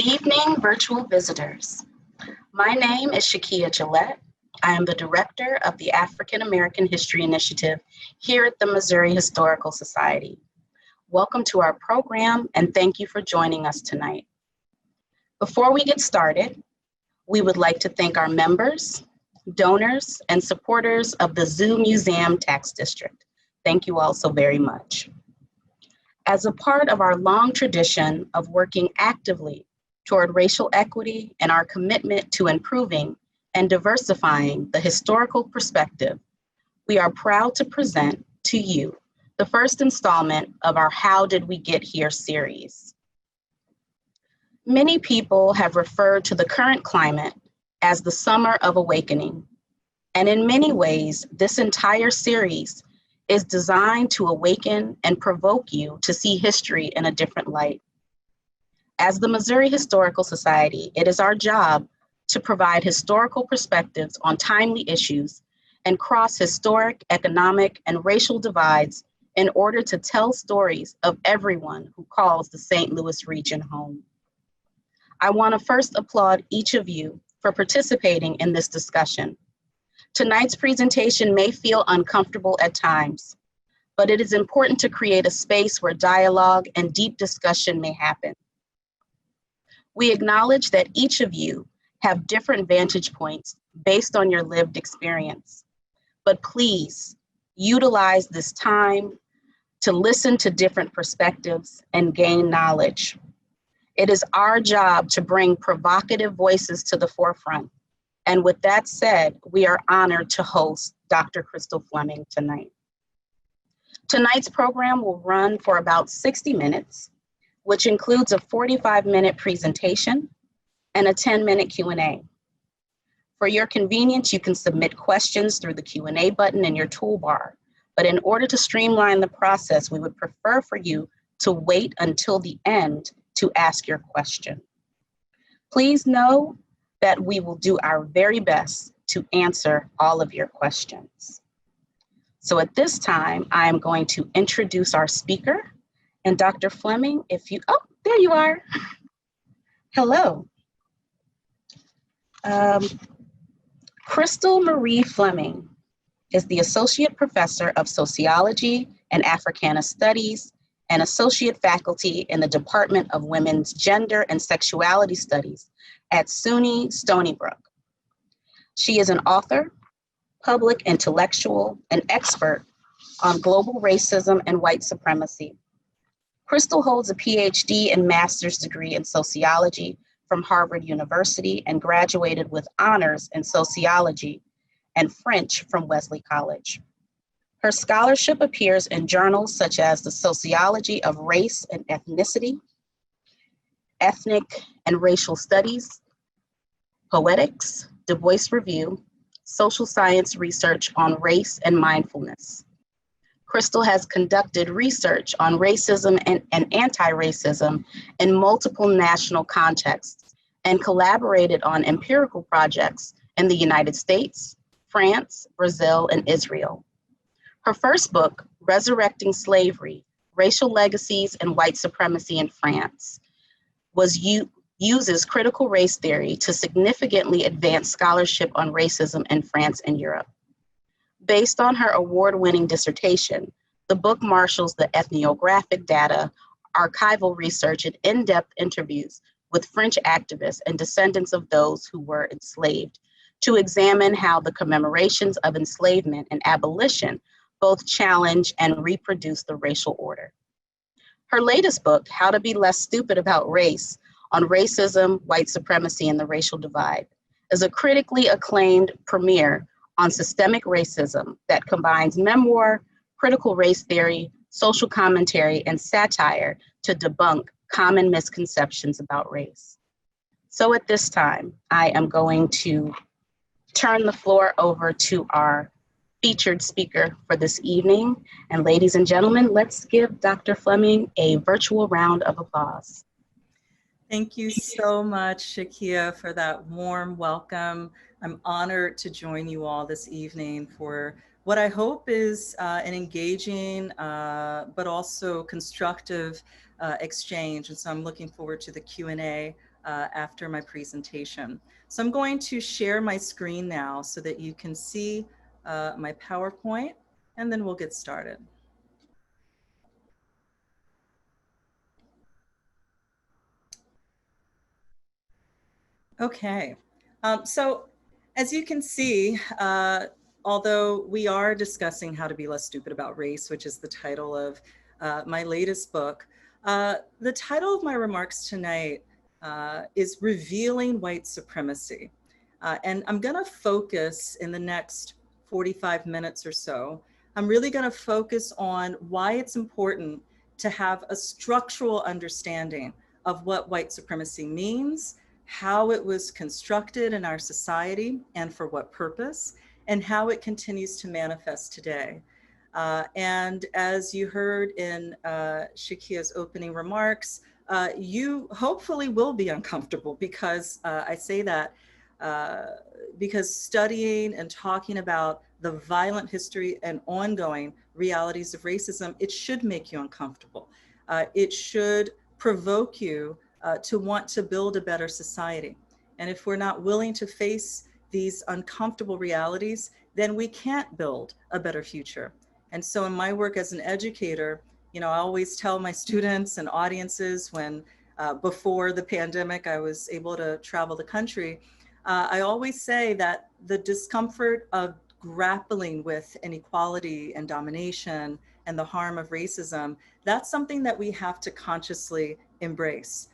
evening, virtual visitors. My name is Shakia Gillette. I am the director of the African American History Initiative here at the Missouri Historical Society. Welcome to our program and thank you for joining us tonight. Before we get started, we would like to thank our members, donors, and supporters of the Zoo Museum Tax District. Thank you all so very much. As a part of our long tradition of working actively toward racial equity and our commitment to improving and diversifying the historical perspective, we are proud to present to you the first installment of our How Did We Get Here series. Many people have referred to the current climate as the Summer of Awakening, and in many ways, this entire series is designed to awaken and provoke you to see history in a different light. As the Missouri Historical Society, it is our job to provide historical perspectives on timely issues and cross historic, economic, and racial divides in order to tell stories of everyone who calls the St. Louis region home. I want to first applaud each of you for participating in this discussion. Tonight's presentation may feel uncomfortable at times, but it is important to create a space where dialogue and deep discussion may happen. We acknowledge that each of you have different vantage points based on your lived experience, but please utilize this time to listen to different perspectives and gain knowledge. It is our job to bring provocative voices to the forefront. And with that said, we are honored to host Dr. Crystal Fleming tonight. Tonight's program will run for about 60 minutes, which includes a 45-minute presentation and a 10-minute Q&A. For your convenience, you can submit questions through the Q&A button in your toolbar. But in order to streamline the process, we would prefer for you to wait until the end to ask your question. Please know that we will do our very best to answer all of your questions. So at this time, I am going to introduce our speaker. And Dr. Fleming, oh, there you are. Hello. Crystal Marie Fleming is the Associate Professor of Sociology and Africana Studies and Associate Faculty in the Department of Women's Gender and Sexuality Studies at SUNY Stony Brook. She is an author, public intellectual, and expert on global racism and white supremacy. Crystal holds a PhD and master's degree in sociology from Harvard University and graduated with honors in sociology and French from Wesley College. Her scholarship appears in journals such as the Sociology of Race and Ethnicity, Ethnic and Racial Studies, Poetics, Du Bois Review, Social Science Research on Race and Mindfulness. Crystal has conducted research on racism and anti-racism in multiple national contexts and collaborated on empirical projects in the United States, France, Brazil, and Israel. Her first book, Resurrecting Slavery, Racial Legacies and White Supremacy in France, uses critical race theory to significantly advance scholarship on racism in France and Europe. Based on her award-winning dissertation, the book marshals the ethnographic data, archival research, and in-depth interviews with French activists and descendants of those who were enslaved to examine how the commemorations of enslavement and abolition both challenge and reproduce the racial order. Her latest book, How to Be Less Stupid About Race, on Racism, White Supremacy, and the Racial Divide, is a critically acclaimed premiere on systemic racism that combines memoir, critical race theory, social commentary, and satire to debunk common misconceptions about race. So at this time, I am going to turn the floor over to our featured speaker for this evening. And ladies and gentlemen, let's give Dr. Fleming a virtual round of applause. Thank you so much, Shakia, for that warm welcome. I'm honored to join you all this evening for what I hope is an engaging but also constructive exchange. And so I'm looking forward to the Q&A after my presentation. So I'm going to share my screen now so that you can see my PowerPoint, and then we'll get started. Okay, so as you can see, although we are discussing how to be less stupid about race, which is the title of my latest book, the title of my remarks tonight is Revealing White Supremacy. And I'm gonna focus in the next 45 minutes or so, I'm really gonna focus on why it's important to have a structural understanding of what white supremacy means, how it was constructed in our society and for what purpose, and how it continues to manifest today. And as you heard in Shakia's opening remarks, you hopefully will be uncomfortable because I say that because studying and talking about the violent history and ongoing realities of racism, it should make you uncomfortable. It should provoke you to want to build a better society. And if we're not willing to face these uncomfortable realities, then we can't build a better future. And so in my work as an educator, you know, I always tell my students and audiences when before the pandemic, I was able to travel the country. I always say that the discomfort of grappling with inequality and domination and the harm of racism, that's something that we have to consciously embrace.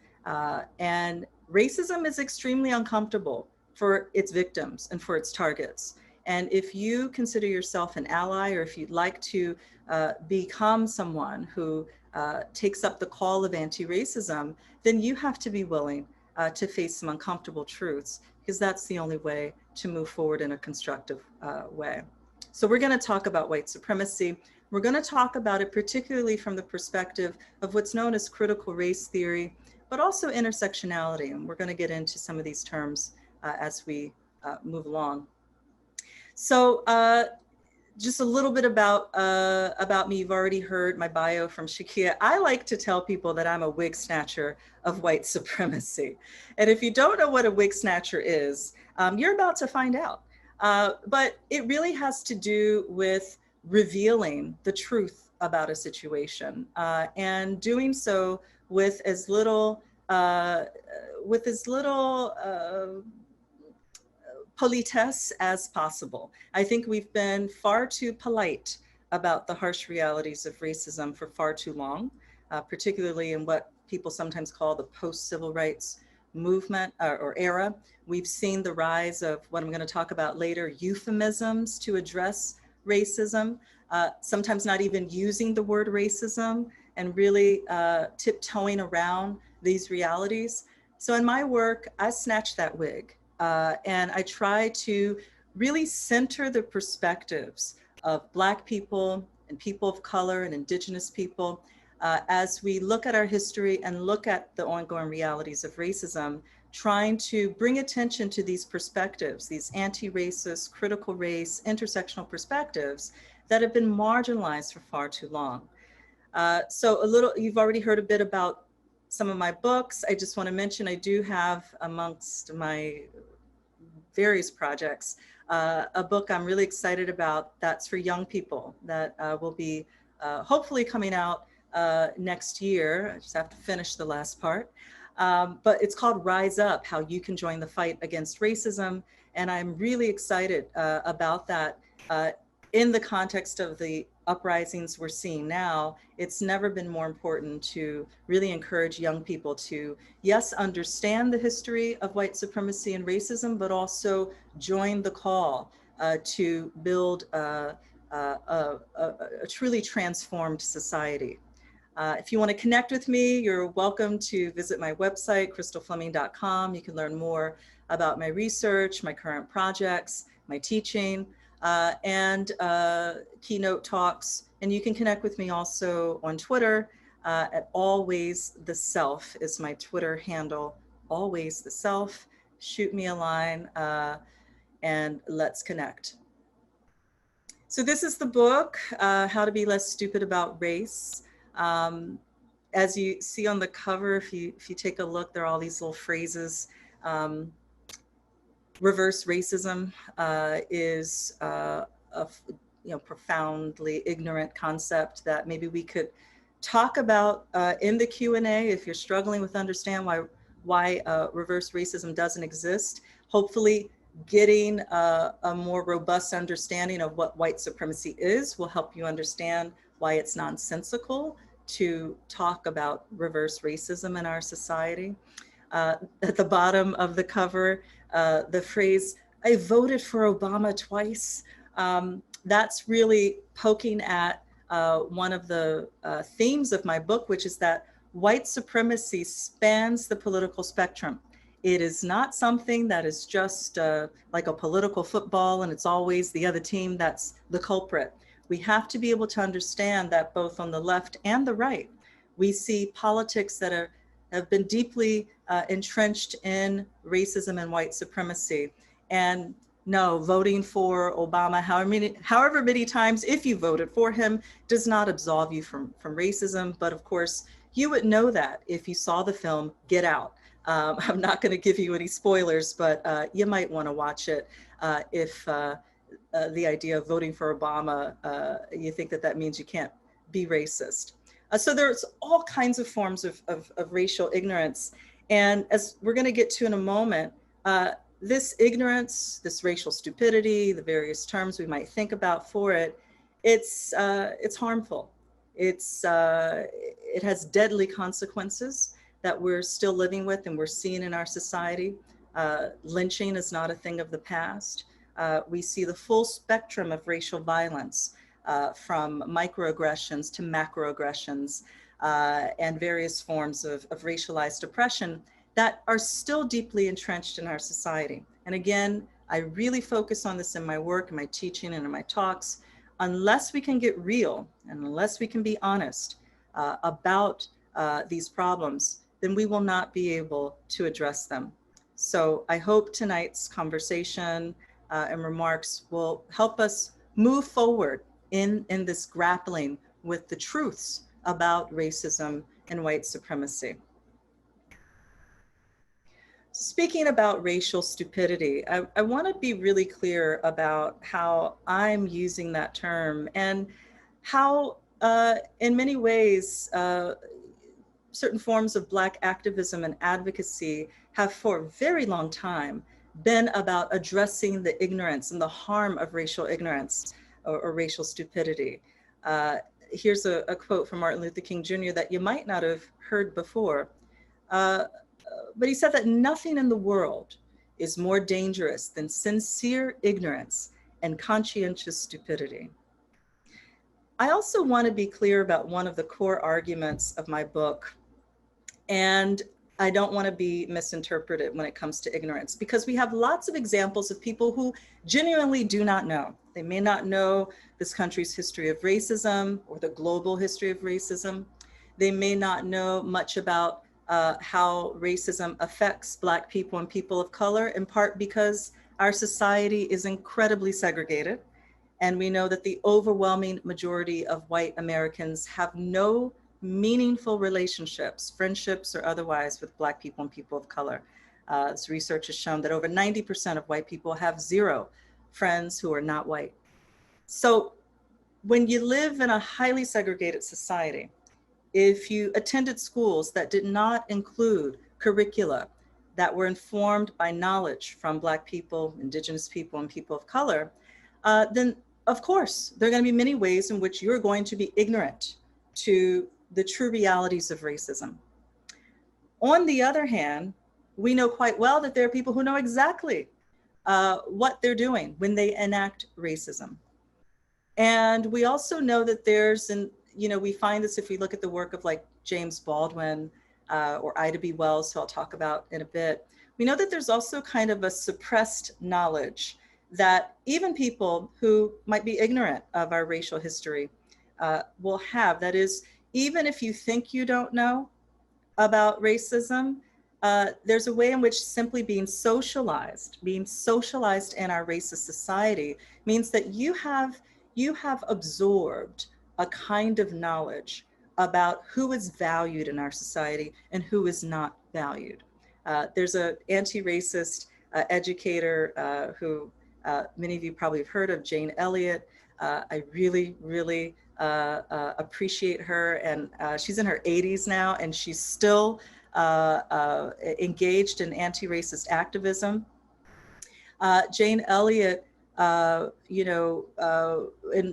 And racism is extremely uncomfortable for its victims and for its targets. And if you consider yourself an ally, or if you'd like to become someone who takes up the call of anti-racism, then you have to be willing to face some uncomfortable truths, because that's the only way to move forward in a constructive way. So we're going to talk about white supremacy. We're going to talk about it particularly from the perspective of what's known as critical race theory, but also intersectionality. And we're going to get into some of these terms as we move along. So just a little bit about me. You've already heard my bio from Shakia. I like to tell people that I'm a wig snatcher of white supremacy. And if you don't know what a wig snatcher is, you're about to find out. But it really has to do with revealing the truth about a situation and doing so with as little politesse as possible. I think we've been far too polite about the harsh realities of racism for far too long, particularly in what people sometimes call the post-civil rights movement or era. We've seen the rise of what I'm going to talk about later, euphemisms to address racism, sometimes not even using the word racism and really tiptoeing around these realities. So in my work, I snatch that wig. And I try to really center the perspectives of Black people and people of color and Indigenous people as we look at our history and look at the ongoing realities of racism, trying to bring attention to these perspectives, these anti-racist, critical race, intersectional perspectives that have been marginalized for far too long. So you've already heard a bit about some of my books. I just want to mention I do have amongst my various projects a book I'm really excited about that's for young people that will be hopefully coming out next year. I just have to finish the last part. But it's called Rise Up, How You Can Join the Fight Against Racism. And I'm really excited about that in the context of the uprisings we're seeing now. It's never been more important to really encourage young people to, yes, understand the history of white supremacy and racism, but also join the call to build a truly transformed society. If you want to connect with me, you're welcome to visit my website, crystalfleming.com. You can learn more about my research, my current projects, my teaching, and keynote talks. And you can connect with me also on Twitter at Always the Self is my Twitter handle, Always the Self. Shoot me a line and let's connect. So this is the book, How to Be Less Stupid About Race. as you see on the cover, if you take a look, there are all these little phrases. Reverse racism is a profoundly ignorant concept that maybe we could talk about in the Q&A if you're struggling with understand why reverse racism doesn't exist. Hopefully getting a more robust understanding of what white supremacy is will help you understand why it's nonsensical to talk about reverse racism in our society. At the bottom of the cover, the phrase, "I voted for Obama twice." That's really poking at one of the themes of my book, which is that white supremacy spans the political spectrum. It is not something that is just like a political football and it's always the other team that's the culprit. We have to be able to understand that both on the left and the right, we see politics that have been deeply entrenched in racism and white supremacy. And no, voting for Obama, however many times, if you voted for him, does not absolve you from racism. But of course, you would know that if you saw the film Get Out. I'm not going to give you any spoilers, but you might want to watch it if the idea of voting for Obama, you think that means you can't be racist. So there's all kinds of forms of racial ignorance. And as we're going to get to in a moment, this ignorance, this racial stupidity, the various terms we might think about for it, it's harmful. It has deadly consequences that we're still living with and we're seeing in our society. Lynching is not a thing of the past. We see the full spectrum of racial violence, from microaggressions to macroaggressions, and various forms of racialized oppression that are still deeply entrenched in our society. And again, I really focus on this in my work, in my teaching, and in my talks. Unless we can get real and unless we can be honest about these problems, then we will not be able to address them. So I hope tonight's conversation and remarks will help us move forward in this grappling with the truths about racism and white supremacy. Speaking about racial stupidity, I want to be really clear about how I'm using that term and how, in many ways, certain forms of Black activism and advocacy have for a very long time been about addressing the ignorance and the harm of racial ignorance or racial stupidity. Here's a quote from Martin Luther King Jr. that you might not have heard before. But he said that nothing in the world is more dangerous than sincere ignorance and conscientious stupidity. I also want to be clear about one of the core arguments of my book, and I don't want to be misinterpreted when it comes to ignorance, because we have lots of examples of people who genuinely do not know. They may not know this country's history of racism or the global history of racism. They may not know much about how racism affects Black people and people of color, in part because our society is incredibly segregated. And we know that the overwhelming majority of white Americans have no meaningful relationships, friendships or otherwise, with Black people and people of color. This research has shown that over 90% of white people have zero friends who are not white. So when you live in a highly segregated society, if you attended schools that did not include curricula that were informed by knowledge from Black people, Indigenous people, and people of color, then of course, there are going to be many ways in which you're going to be ignorant to the true realities of racism. On the other hand, we know quite well that there are people who know exactly what they're doing when they enact racism. And we also know that there's we find this if we look at the work of like James Baldwin or Ida B. Wells, who I'll talk about in a bit. We know that there's also kind of a suppressed knowledge that even people who might be ignorant of our racial history will have. That is, even if you think you don't know about racism, there's a way in which simply being socialized in our racist society means that you have absorbed a kind of knowledge about who is valued in our society and who is not valued. There's an anti-racist educator who many of you probably have heard of, Jane Elliott. I really, really appreciate her, and she's in her 80s now, and she's still engaged in anti-racist activism. Jane Elliott, in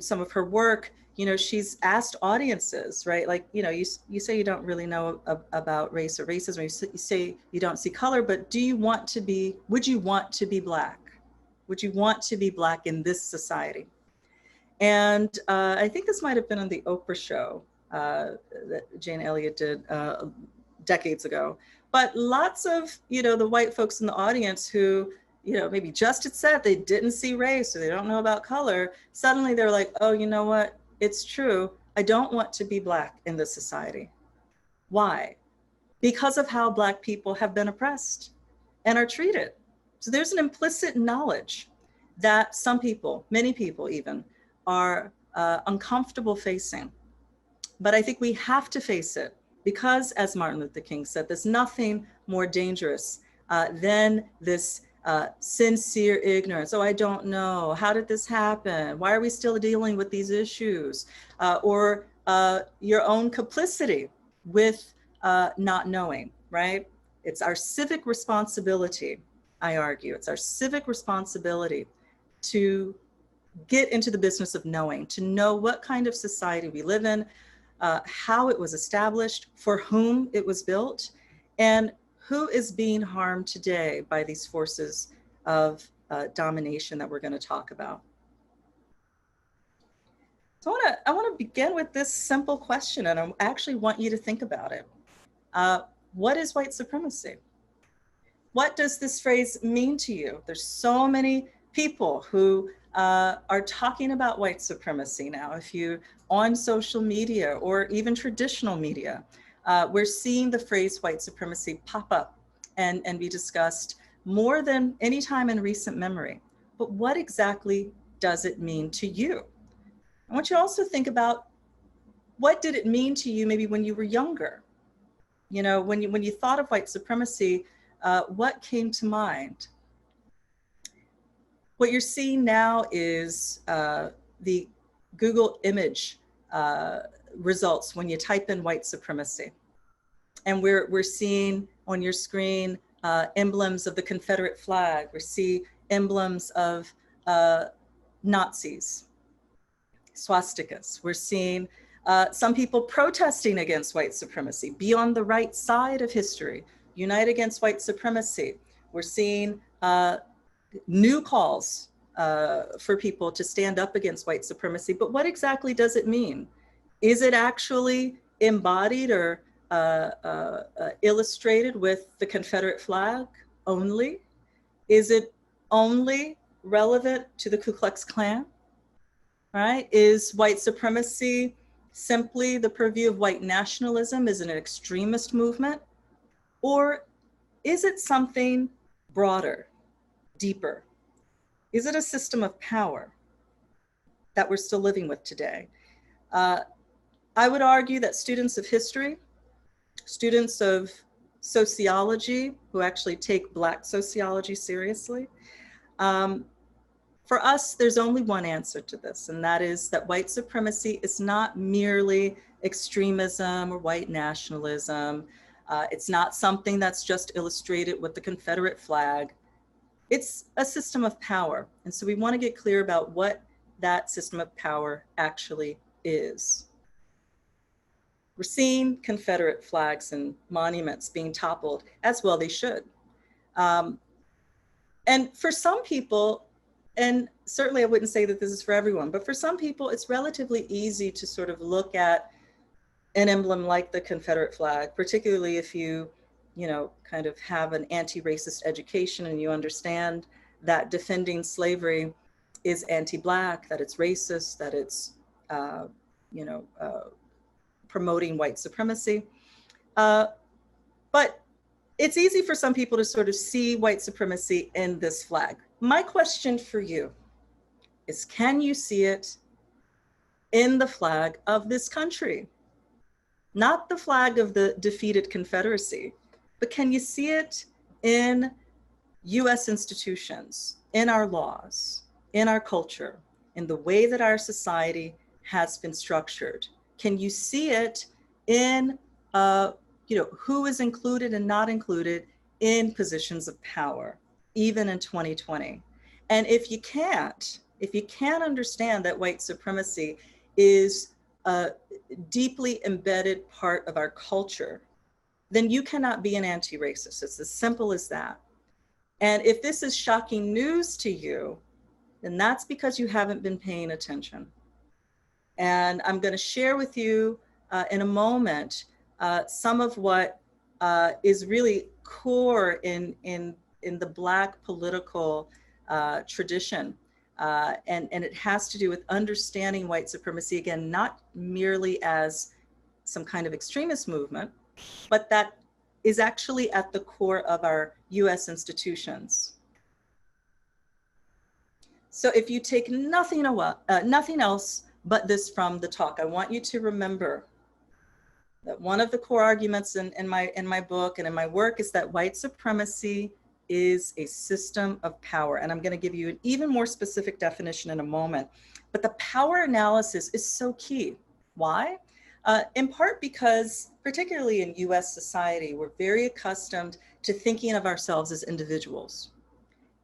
some of her work, she's asked audiences, right? Like, you say you don't really know about race or racism, you say you don't see color, but would you want to be Black? Would you want to be Black in this society? And I think this might have been on the Oprah show that Jane Elliott did decades ago. But lots of, the white folks in the audience who, maybe just had said they didn't see race or they don't know about color, suddenly they're like, oh, you know what? It's true. I don't want to be Black in this society. Why? Because of how Black people have been oppressed and are treated. So there's an implicit knowledge that some people, many people even, are uncomfortable facing. But I think we have to face it because, as Martin Luther King said, there's nothing more dangerous than this sincere ignorance. Oh, I don't know. How did this happen? Why are we still dealing with these issues? Or your own complicity with not knowing, right? It's our civic responsibility, I argue. It's our civic responsibility to get into the business of knowing, to know what kind of society we live in, how it was established, for whom it was built, and who is being harmed today by these forces of domination that we're going to talk about. So I want to begin with this simple question, and I actually want you to think about it. What is white supremacy? What does this phrase mean to you? There's so many people who are talking about white supremacy now. If you on social media or even traditional media, we're seeing the phrase white supremacy pop up and be discussed more than any time in recent memory. But what exactly does it mean to you? I want you to also think about, what did it mean to you maybe when you were younger? When you thought of white supremacy, what came to mind? What you're seeing now is the Google image results when you type in white supremacy. And we're seeing on your screen emblems of the Confederate flag. We see emblems of Nazis, swastikas. We're seeing some people protesting against white supremacy, be on the right side of history, unite against white supremacy. We're seeing new calls for people to stand up against white supremacy. But what exactly does it mean? Is it actually embodied or illustrated with the Confederate flag only? Is it only relevant to the Ku Klux Klan? Right? Is white supremacy simply the purview of white nationalism? Is it an extremist movement? Or is it something broader, deeper? Is it a system of power that we're still living with today? I would argue that students of history, students of sociology, who actually take Black sociology seriously, for us, there's only one answer to this, and that is that white supremacy is not merely extremism or white nationalism. It's not something that's just illustrated with the Confederate flag. It's a system of power. And so we want to get clear about what that system of power actually is. We're seeing Confederate flags and monuments being toppled, as well they should. And for some people, and certainly I wouldn't say that this is for everyone, but for some people, it's relatively easy to sort of look at an emblem like the Confederate flag, particularly if you kind of have an anti-racist education and you understand that defending slavery is anti-Black, that it's racist, that it's, promoting white supremacy. But it's easy for some people to sort of see white supremacy in this flag. My question for you is, can you see it in the flag of this country? not the flag of the defeated Confederacy, but can you see it in US institutions, in our laws, in our culture, in the way that our society has been structured? Can you see it in who is included and not included in positions of power, even in 2020? And if you can't understand that white supremacy is a deeply embedded part of our culture, then you cannot be an anti-racist. It's as simple as that. And if this is shocking news to you, then that's because you haven't been paying attention. And I'm going to share with you in a moment some of what is really core in the Black political tradition. And it has to do with understanding white supremacy, again, not merely as some kind of extremist movement, but that is actually at the core of our US institutions. So if you take nothing else but this from the talk, I want you to remember that one of the core arguments in my book and in my work is that white supremacy is a system of power. And I'm going to give you an even more specific definition in a moment. But the power analysis is so key. Why? In part because, particularly in US society, we're very accustomed to thinking of ourselves as individuals.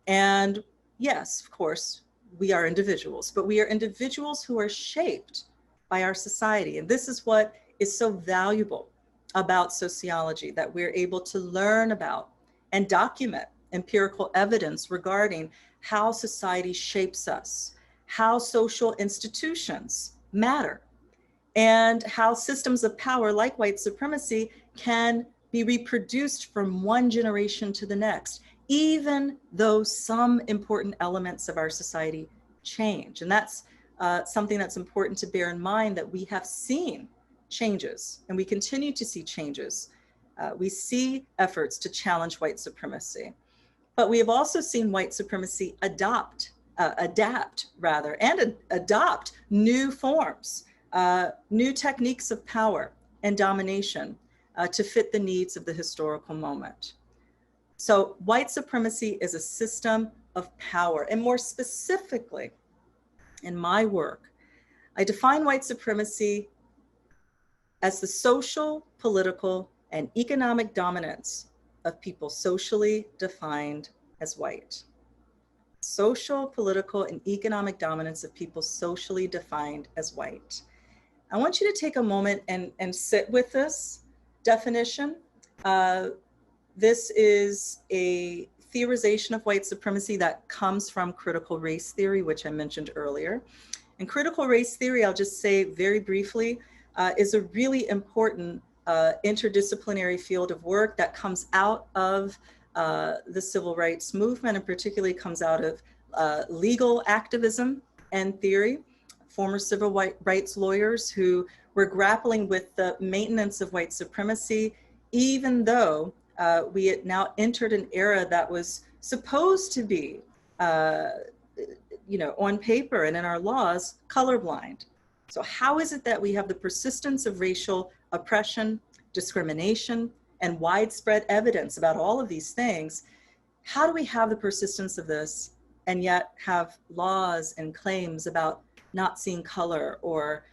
And yes, of course, we are individuals, but we are individuals who are shaped by our society. And this is what is so valuable about sociology, that we're able to learn about and document empirical evidence regarding how society shapes us, how social institutions matter, and how systems of power like white supremacy can be reproduced from one generation to the next, even though some important elements of our society change. And that's something that's important to bear in mind, that we have seen changes and we continue to see changes. We see efforts to challenge white supremacy, but we have also seen white supremacy adapt new forms, new techniques of power and domination to fit the needs of the historical moment. So white supremacy is a system of power. And more specifically, in my work, I define white supremacy as the social, political, and economic dominance of people socially defined as white. Social, political, and economic dominance of people socially defined as white. I want you to take a moment and sit with this definition. This is a theorization of white supremacy that comes from critical race theory, which I mentioned earlier. And critical race theory, I'll just say very briefly, is a really important interdisciplinary field of work that comes out of the civil rights movement, and particularly comes out of legal activism and theory. Former civil rights lawyers who were grappling with the maintenance of white supremacy, even though we had now entered an era that was supposed to be, on paper and in our laws, colorblind. So how is it that we have the persistence of racial oppression, discrimination, and widespread evidence about all of these things? How do we have the persistence of this and yet have laws and claims about not seeing color, or,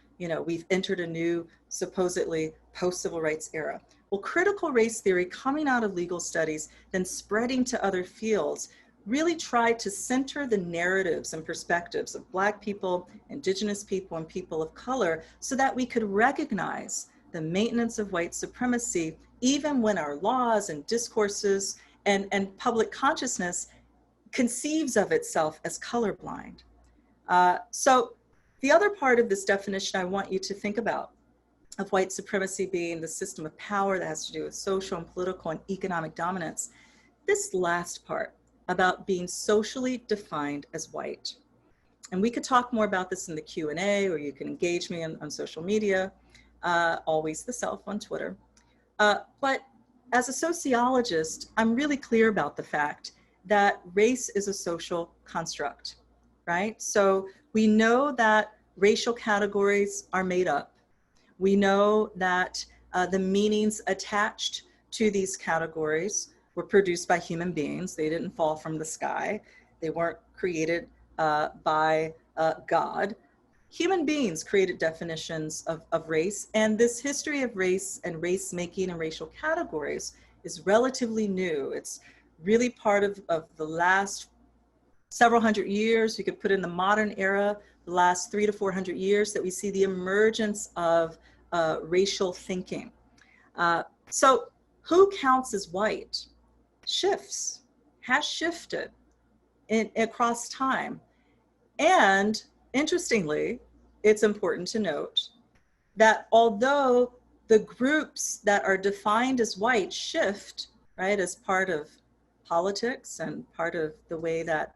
we've entered a new supposedly post-civil rights era? Well, critical race theory, coming out of legal studies, then spreading to other fields, really tried to center the narratives and perspectives of Black people, Indigenous people, and people of color, so that we could recognize the maintenance of white supremacy, even when our laws and discourses and public consciousness conceives of itself as colorblind. So the other part of this definition I want you to think about, of white supremacy being the system of power that has to do with social and political and economic dominance, this last part about being socially defined as white. And we could talk more about this in the Q&A, or you can engage me on social media, always the self on Twitter. But as a sociologist, I'm really clear about the fact that race is a social construct, right? So we know that racial categories are made up. We know that The meanings attached to these categories were produced by human beings. They didn't fall from the sky. They weren't created by God. Human beings created definitions of race, and this history of race and race making and racial categories is relatively new. It's really part of the last several hundred years. You could put in the modern era, the last 300 to 400 years, that we see the emergence of racial thinking. So who counts as white shifts, has shifted across time. And interestingly, it's important to note that although the groups that are defined as white shift, right, as part of politics and part of the way that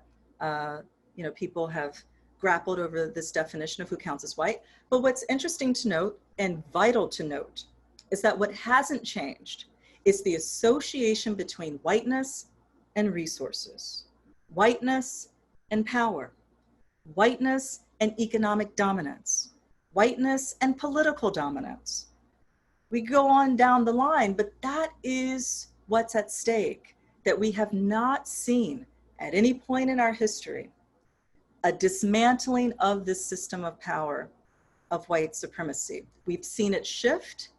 people have grappled over this definition of who counts as white. But what's interesting to note and vital to note is that what hasn't changed is the association between whiteness and resources, whiteness and power, whiteness and economic dominance, whiteness and political dominance. We go on down the line, but that is what's at stake, that we have not seen at any point in our history a dismantling of this system of power of white supremacy. We've seen it shift.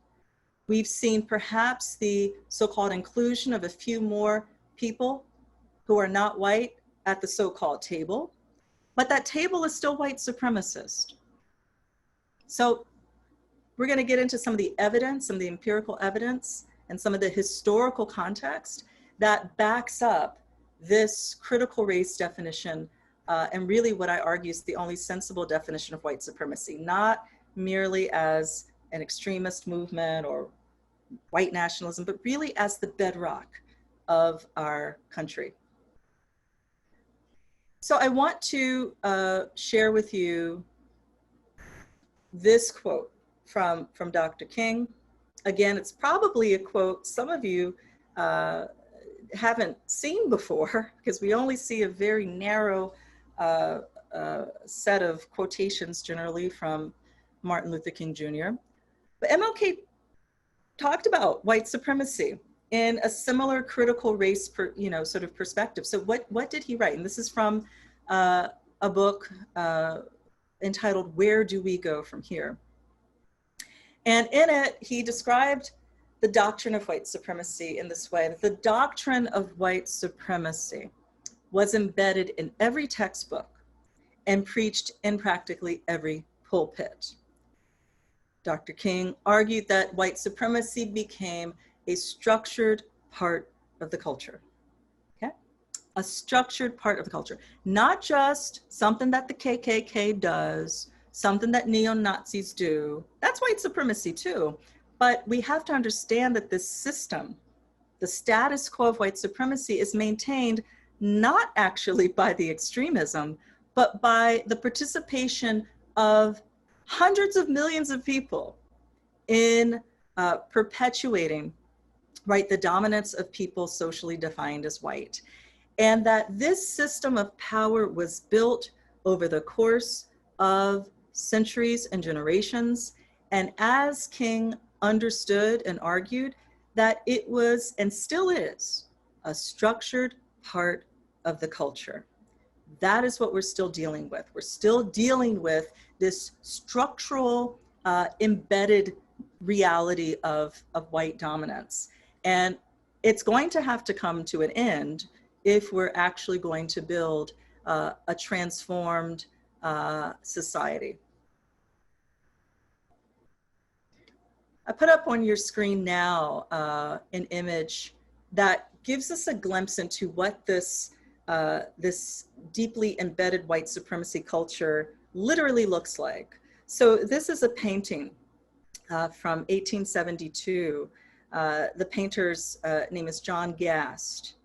We've seen perhaps the so-called inclusion of a few more people who are not white at the so-called table, but that table is still white supremacist. So we're going to get into some of the evidence, some of the empirical evidence, and some of the historical context that backs up this critical race definition, and really what I argue is the only sensible definition of white supremacy, not merely as an extremist movement or white nationalism, but really as the bedrock of our country. So I want to share with you this quote from Dr. King. Again, it's probably a quote some of you haven't seen before, because we only see a very narrow set of quotations generally from Martin Luther King Jr. But MLK talked about white supremacy in a similar critical race sort of perspective. So what did he write? And this is from a book entitled Where Do We Go From Here? And in it, he described the doctrine of white supremacy in this way: that the doctrine of white supremacy was embedded in every textbook and preached in practically every pulpit. Dr. King argued that white supremacy became a structured part of the culture, okay? A structured part of the culture, not just something that the KKK does, something that neo-Nazis do. That's white supremacy too. But we have to understand that this system, the status quo of white supremacy, is maintained not actually by the extremism, but by the participation of hundreds of millions of people in perpetuating, right, the dominance of people socially defined as white. And that this system of power was built over the course of centuries and generations. And as King understood and argued, that it was and still is a structured part of the culture. That is what we're still dealing with. We're still dealing with this structural embedded reality of white dominance. And it's going to have to come to an end if we're actually going to build a transformed society. I put up on your screen now an image that gives us a glimpse into what this deeply embedded white supremacy culture literally looks like. So this is a painting from 1872. The painter's name is John Gast.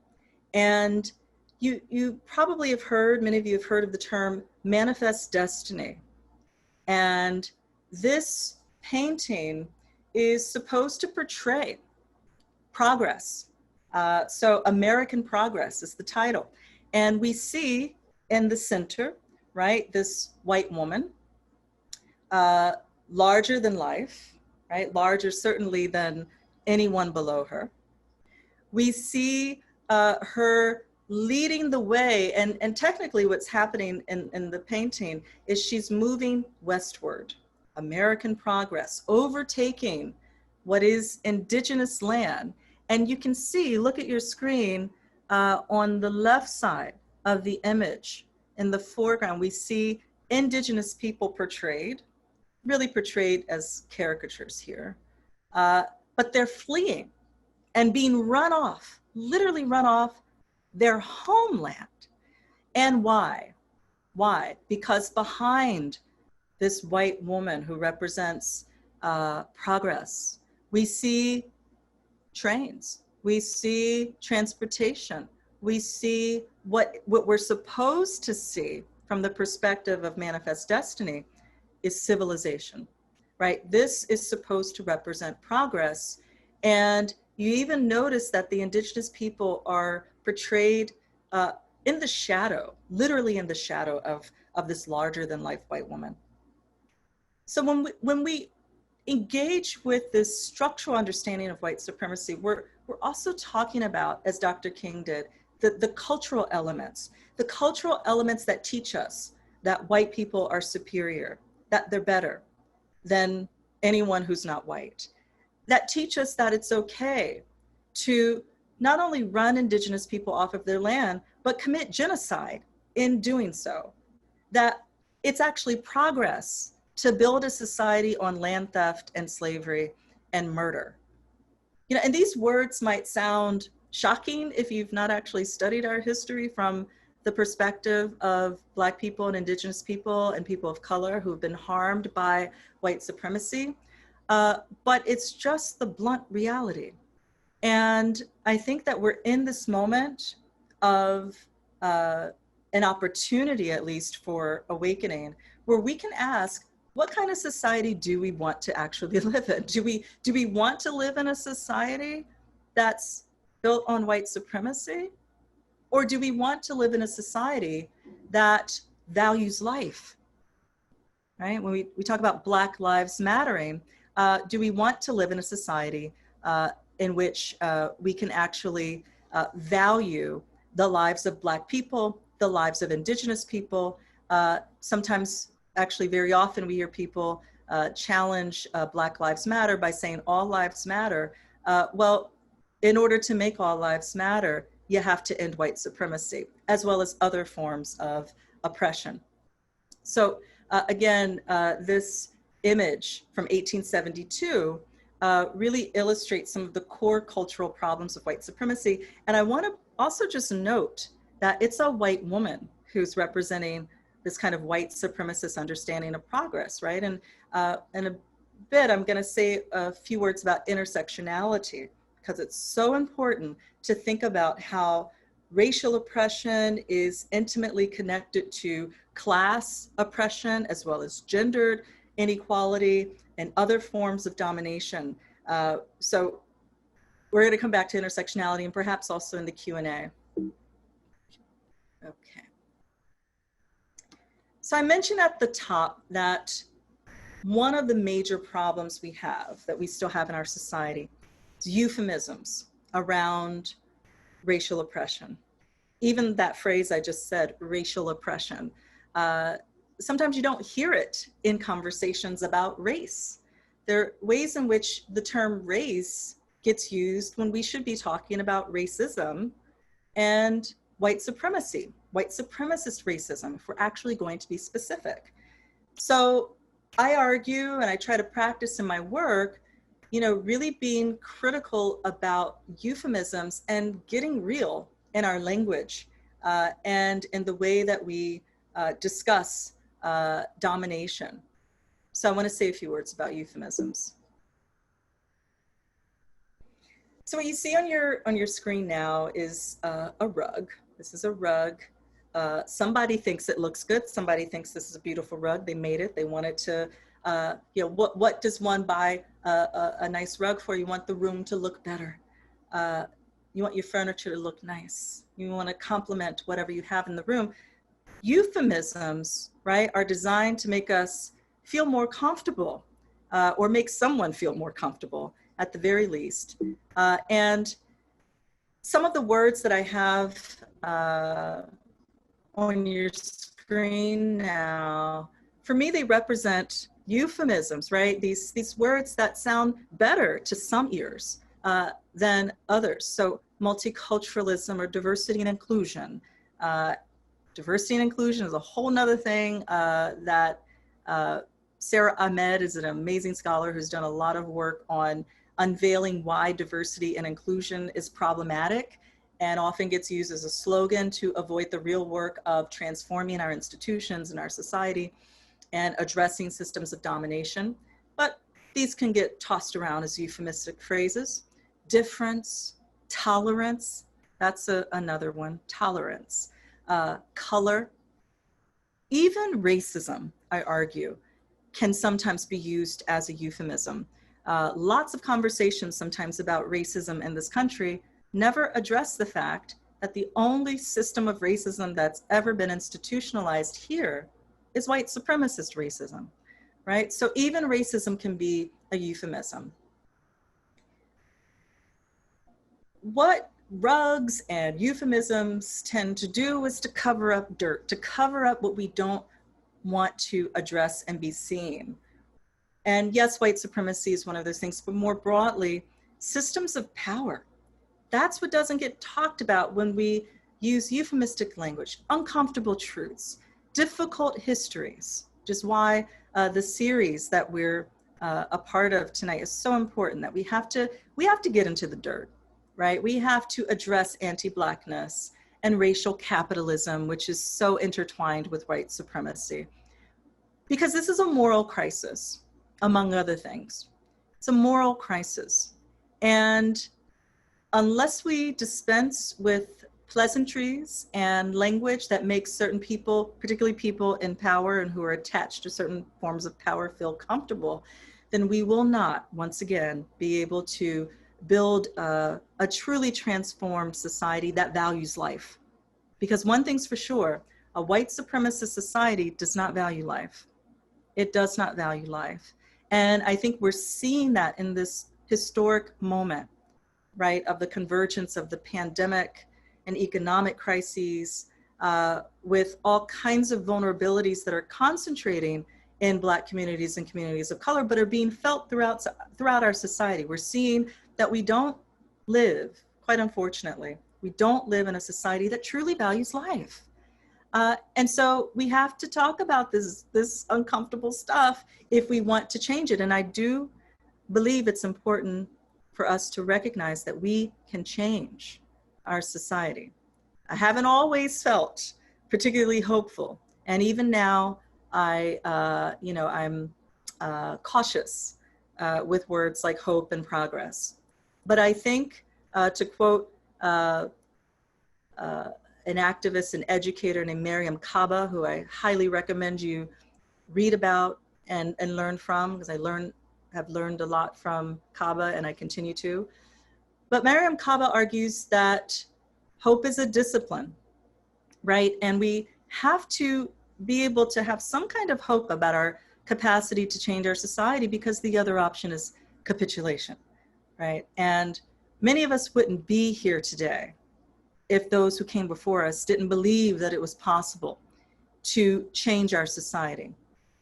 And you probably have heard, many of you have heard of the term manifest destiny. And this painting is supposed to portray progress. So American Progress is the title. And we see in the center, right, this white woman, larger than life, right? Larger certainly than anyone below her. We see her leading the way, and technically what's happening in the painting is she's moving westward, American progress, overtaking what is indigenous land. And you can see, look at your screen, on the left side of the image, in the foreground, we see indigenous people portrayed, really portrayed as caricatures here, but they're fleeing and being run off, literally run off their homeland. And why? Why? Because behind this white woman who represents progress, we see trains, we see transportation, we see what we're supposed to see from the perspective of Manifest Destiny is civilization, right? This is supposed to represent progress. And you even notice that the indigenous people are portrayed in the shadow, literally in the shadow of this larger than life white woman. So when we engage with this structural understanding of white supremacy, we're also talking about, as Dr. King did, the cultural elements that teach us that white people are superior, that they're better than anyone who's not white, that teach us that it's okay to not only run indigenous people off of their land, but commit genocide in doing so, that it's actually progress to build a society on land theft and slavery and murder. You know, and these words might sound shocking if you've not actually studied our history from the perspective of Black people and indigenous people and people of color who've been harmed by white supremacy, but it's just the blunt reality. And I think that we're in this moment of an opportunity, at least for awakening, where we can ask, what kind of society do we want to actually live in? Do we want to live in a society that's built on white supremacy? Or do we want to live in a society that values life, right? When we talk about Black Lives Mattering, do we want to live in a society in which we can actually value the lives of Black people, the lives of indigenous people? Sometimes, actually very often, we hear people challenge Black Lives Matter by saying all lives matter. Well, in order to make all lives matter, you have to end white supremacy, as well as other forms of oppression. So again, this image from 1872 really illustrates some of the core cultural problems of white supremacy. And I want to also just note that it's a white woman who's representing this kind of white supremacist understanding of progress, right? And in a bit, I'm going to say a few words about intersectionality, because it's so important to think about how racial oppression is intimately connected to class oppression, as well as gendered inequality and other forms of domination. So we're going to come back to intersectionality and perhaps also in the Q&A. Okay. So I mentioned at the top that one of the major problems we have, that we still have in our society, is euphemisms around racial oppression. Even that phrase I just said, racial oppression, sometimes you don't hear it in conversations about race. There are ways in which the term race gets used when we should be talking about racism and white supremacy, white supremacist racism, if we're actually going to be specific. So I argue, and I try to practice in my work, you know, really being critical about euphemisms and getting real in our language and in the way that we discuss domination. So I want to say a few words about euphemisms. So what you see on your screen now is a rug. This is a rug. Somebody thinks it looks good. Somebody thinks this is a beautiful rug. They made it. They wanted to, you know, what does one buy a nice rug for? You want the room to look better. You want your furniture to look nice. You want to complement whatever you have in the room. Euphemisms, right, are designed to make us feel more comfortable or make someone feel more comfortable at the very least. And some of the words that I have on your screen now, for me, they represent euphemisms, right? These words that sound better to some ears than others. So multiculturalism or diversity and inclusion. Diversity and inclusion is a whole nother thing that Sarah Ahmed is an amazing scholar who's done a lot of work on unveiling why diversity and inclusion is problematic and often gets used as a slogan to avoid the real work of transforming our institutions and our society and addressing systems of domination. But these can get tossed around as euphemistic phrases. Difference, tolerance, that's another one, tolerance. Color, even racism, I argue, can sometimes be used as a euphemism. Lots of conversations sometimes about racism in this country never address the fact that the only system of racism that's ever been institutionalized here is white supremacist racism, right? So even racism can be a euphemism. What rugs and euphemisms tend to do is to cover up dirt, to cover up what we don't want to address and be seen. And yes, white supremacy is one of those things, but more broadly, systems of power. That's what doesn't get talked about when we use euphemistic language, uncomfortable truths, difficult histories, which is why the series that we're a part of tonight is so important, that we have to get into the dirt, right? We have to address anti-Blackness and racial capitalism, which is so intertwined with white supremacy. Because this is a moral crisis, among other things. It's a moral crisis. And unless we dispense with pleasantries and language that makes certain people, particularly people in power and who are attached to certain forms of power, feel comfortable, then we will not, once again, be able to build a truly transformed society that values life. Because one thing's for sure, a white supremacist society does not value life. It does not value life. And I think we're seeing that in this historic moment, right, of the convergence of the pandemic and economic crises with all kinds of vulnerabilities that are concentrating in Black communities and communities of color, but are being felt throughout our society. We're seeing that we don't live, quite unfortunately, we don't live in a society that truly values life. And so we have to talk about this uncomfortable stuff if we want to change it. And I do believe it's important for us to recognize that we can change our society. I haven't always felt particularly hopeful. And even now, I'm cautious with words like hope and progress. But I think, to quote an activist and educator named Mariame Kaba, who I highly recommend you read about and learn from, because I have learned a lot from Kaba and I continue to. But Mariame Kaba argues that hope is a discipline, right? And we have to be able to have some kind of hope about our capacity to change our society, because the other option is capitulation, right? And many of us wouldn't be here today if those who came before us didn't believe that it was possible to change our society.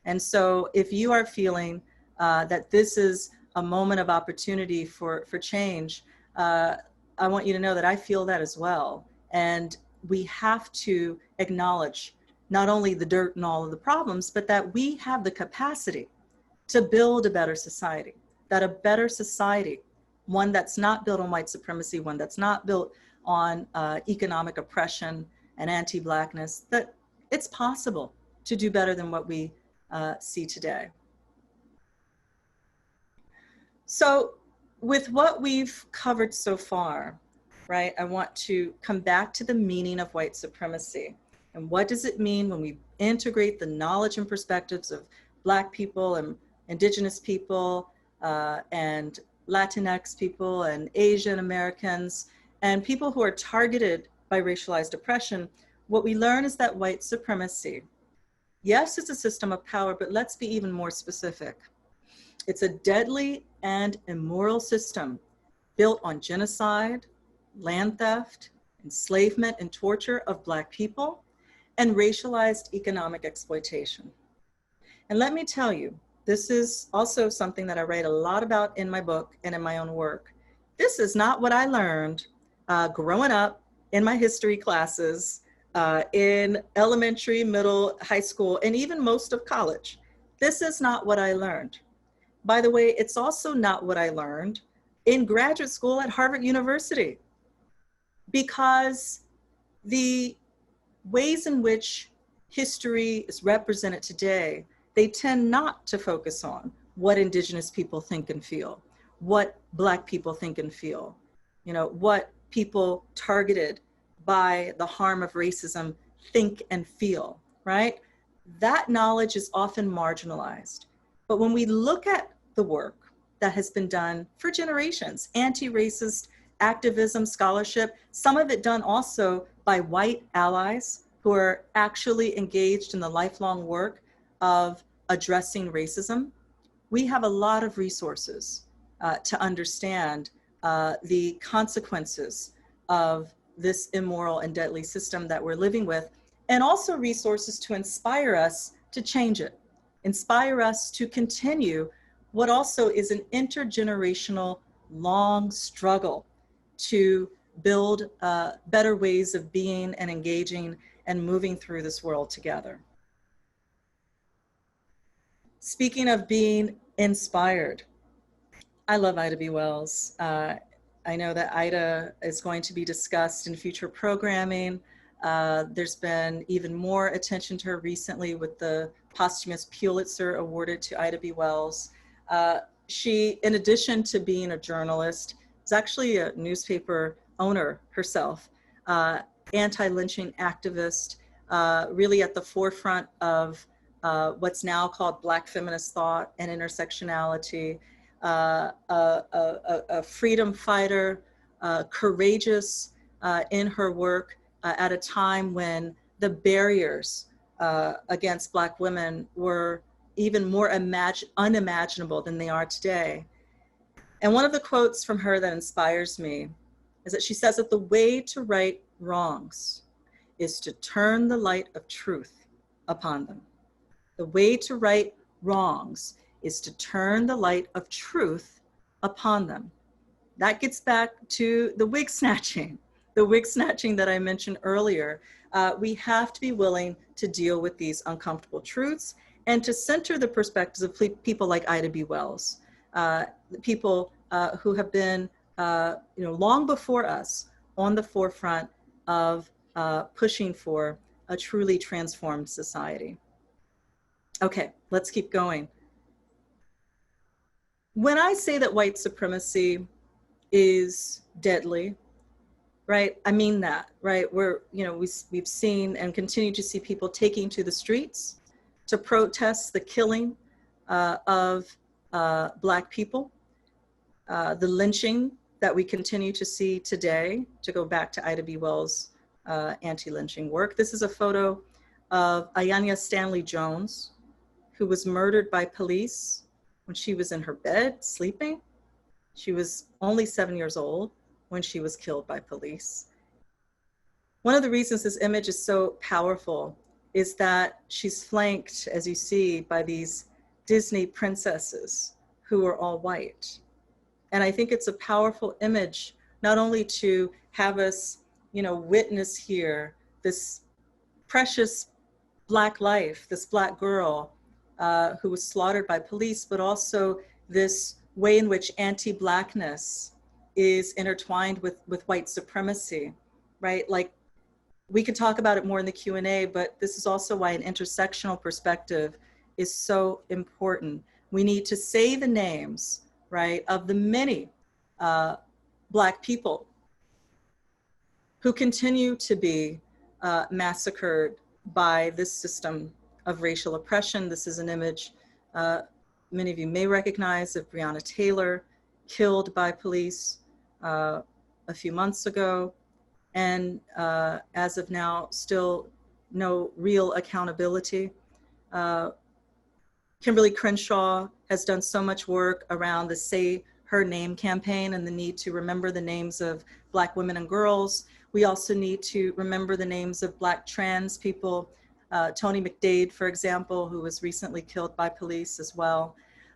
And so if you are feeling that this is a moment of opportunity for change, I want you to know that I feel that as well. And we have to acknowledge not only the dirt and all of the problems, but that we have the capacity to build a better society, that a better society, one that's not built on white supremacy, one that's not built on economic oppression and anti-Blackness, that it's possible to do better than what we see today. So with what we've covered so far, right, I want to come back to the meaning of white supremacy. And what does it mean when we integrate the knowledge and perspectives of Black people and Indigenous people and Latinx people and Asian Americans and people who are targeted by racialized oppression? What we learn is that white supremacy, yes, it's a system of power, but let's be even more specific. It's a deadly and immoral system built on genocide, land theft, enslavement and torture of Black people, and racialized economic exploitation. And let me tell you, this is also something that I write a lot about in my book and in my own work. This is not what I learned growing up in my history classes in elementary, middle, high school, and even most of college. This is not what I learned. By the way, it's also not what I learned in graduate school at Harvard University, because the ways in which history is represented today, they tend not to focus on what Indigenous people think and feel, what Black people think and feel, what people targeted by the harm of racism think and feel, right? That knowledge is often marginalized. But when we look at the work that has been done for generations, anti-racist activism, scholarship, some of it done also by white allies who are actually engaged in the lifelong work of addressing racism, we have a lot of resources to understand the consequences of this immoral and deadly system that we're living with, and also resources to inspire us to change it, inspire us to continue what also is an intergenerational long struggle to build better ways of being and engaging and moving through this world together. Speaking of being inspired, I love Ida B. Wells. I know that Ida is going to be discussed in future programming. There's been even more attention to her recently with the posthumous Pulitzer awarded to Ida B. Wells. She, in addition to being a journalist, is actually a newspaper owner herself, anti-lynching activist, really at the forefront of what's now called Black feminist thought and intersectionality, a freedom fighter, courageous in her work at a time when the barriers against Black women were even more unimaginable than they are today. And one of the quotes from her that inspires me is that she says that the way to right wrongs is to turn the light of truth upon them. The way to right wrongs is to turn the light of truth upon them. That gets back to the wig snatching that I mentioned earlier. We have to be willing to deal with these uncomfortable truths and to center the perspectives of people like Ida B. Wells, people who have been, long before us on the forefront of pushing for a truly transformed society. Okay, let's keep going. When I say that white supremacy is deadly, right? I mean that, right? We've seen and continue to see people taking to the streets to protest the killing of Black people, the lynching that we continue to see today, to go back to Ida B. Wells' anti-lynching work. This is a photo of Ayanna Stanley Jones, who was murdered by police when she was in her bed sleeping. She was only 7 years old when she was killed by police. One of the reasons this image is so powerful is that she's flanked, as you see, by these Disney princesses who are all white. And I think it's a powerful image, not only to have us, witness here this precious Black life, this Black girl who was slaughtered by police, but also this way in which anti-Blackness is intertwined with white supremacy, right? Like, we could talk about it more in the Q&A, but this is also why an intersectional perspective is so important. We need to say the names, right, of the many Black people who continue to be massacred by this system of racial oppression. This is an image many of you may recognize of Breonna Taylor, killed by police a few months ago. And as of now, still no real accountability. Kimberly Crenshaw has done so much work around the Say Her Name campaign and the need to remember the names of Black women and girls. We also need to remember the names of Black trans people, Tony McDade, for example, who was recently killed by police as well.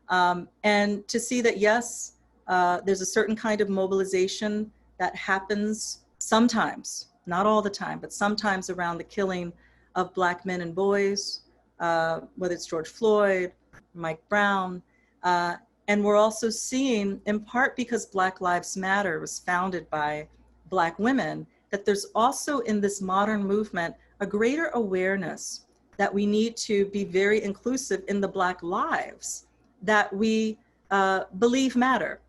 And to see that, yes, there's a certain kind of mobilization that happens sometimes, not all the time, but sometimes around the killing of Black men and boys, whether it's George Floyd, Mike Brown. And we're also seeing, in part because Black Lives Matter was founded by Black women, that there's also in this modern movement a greater awareness that we need to be very inclusive in the Black lives that we believe matter.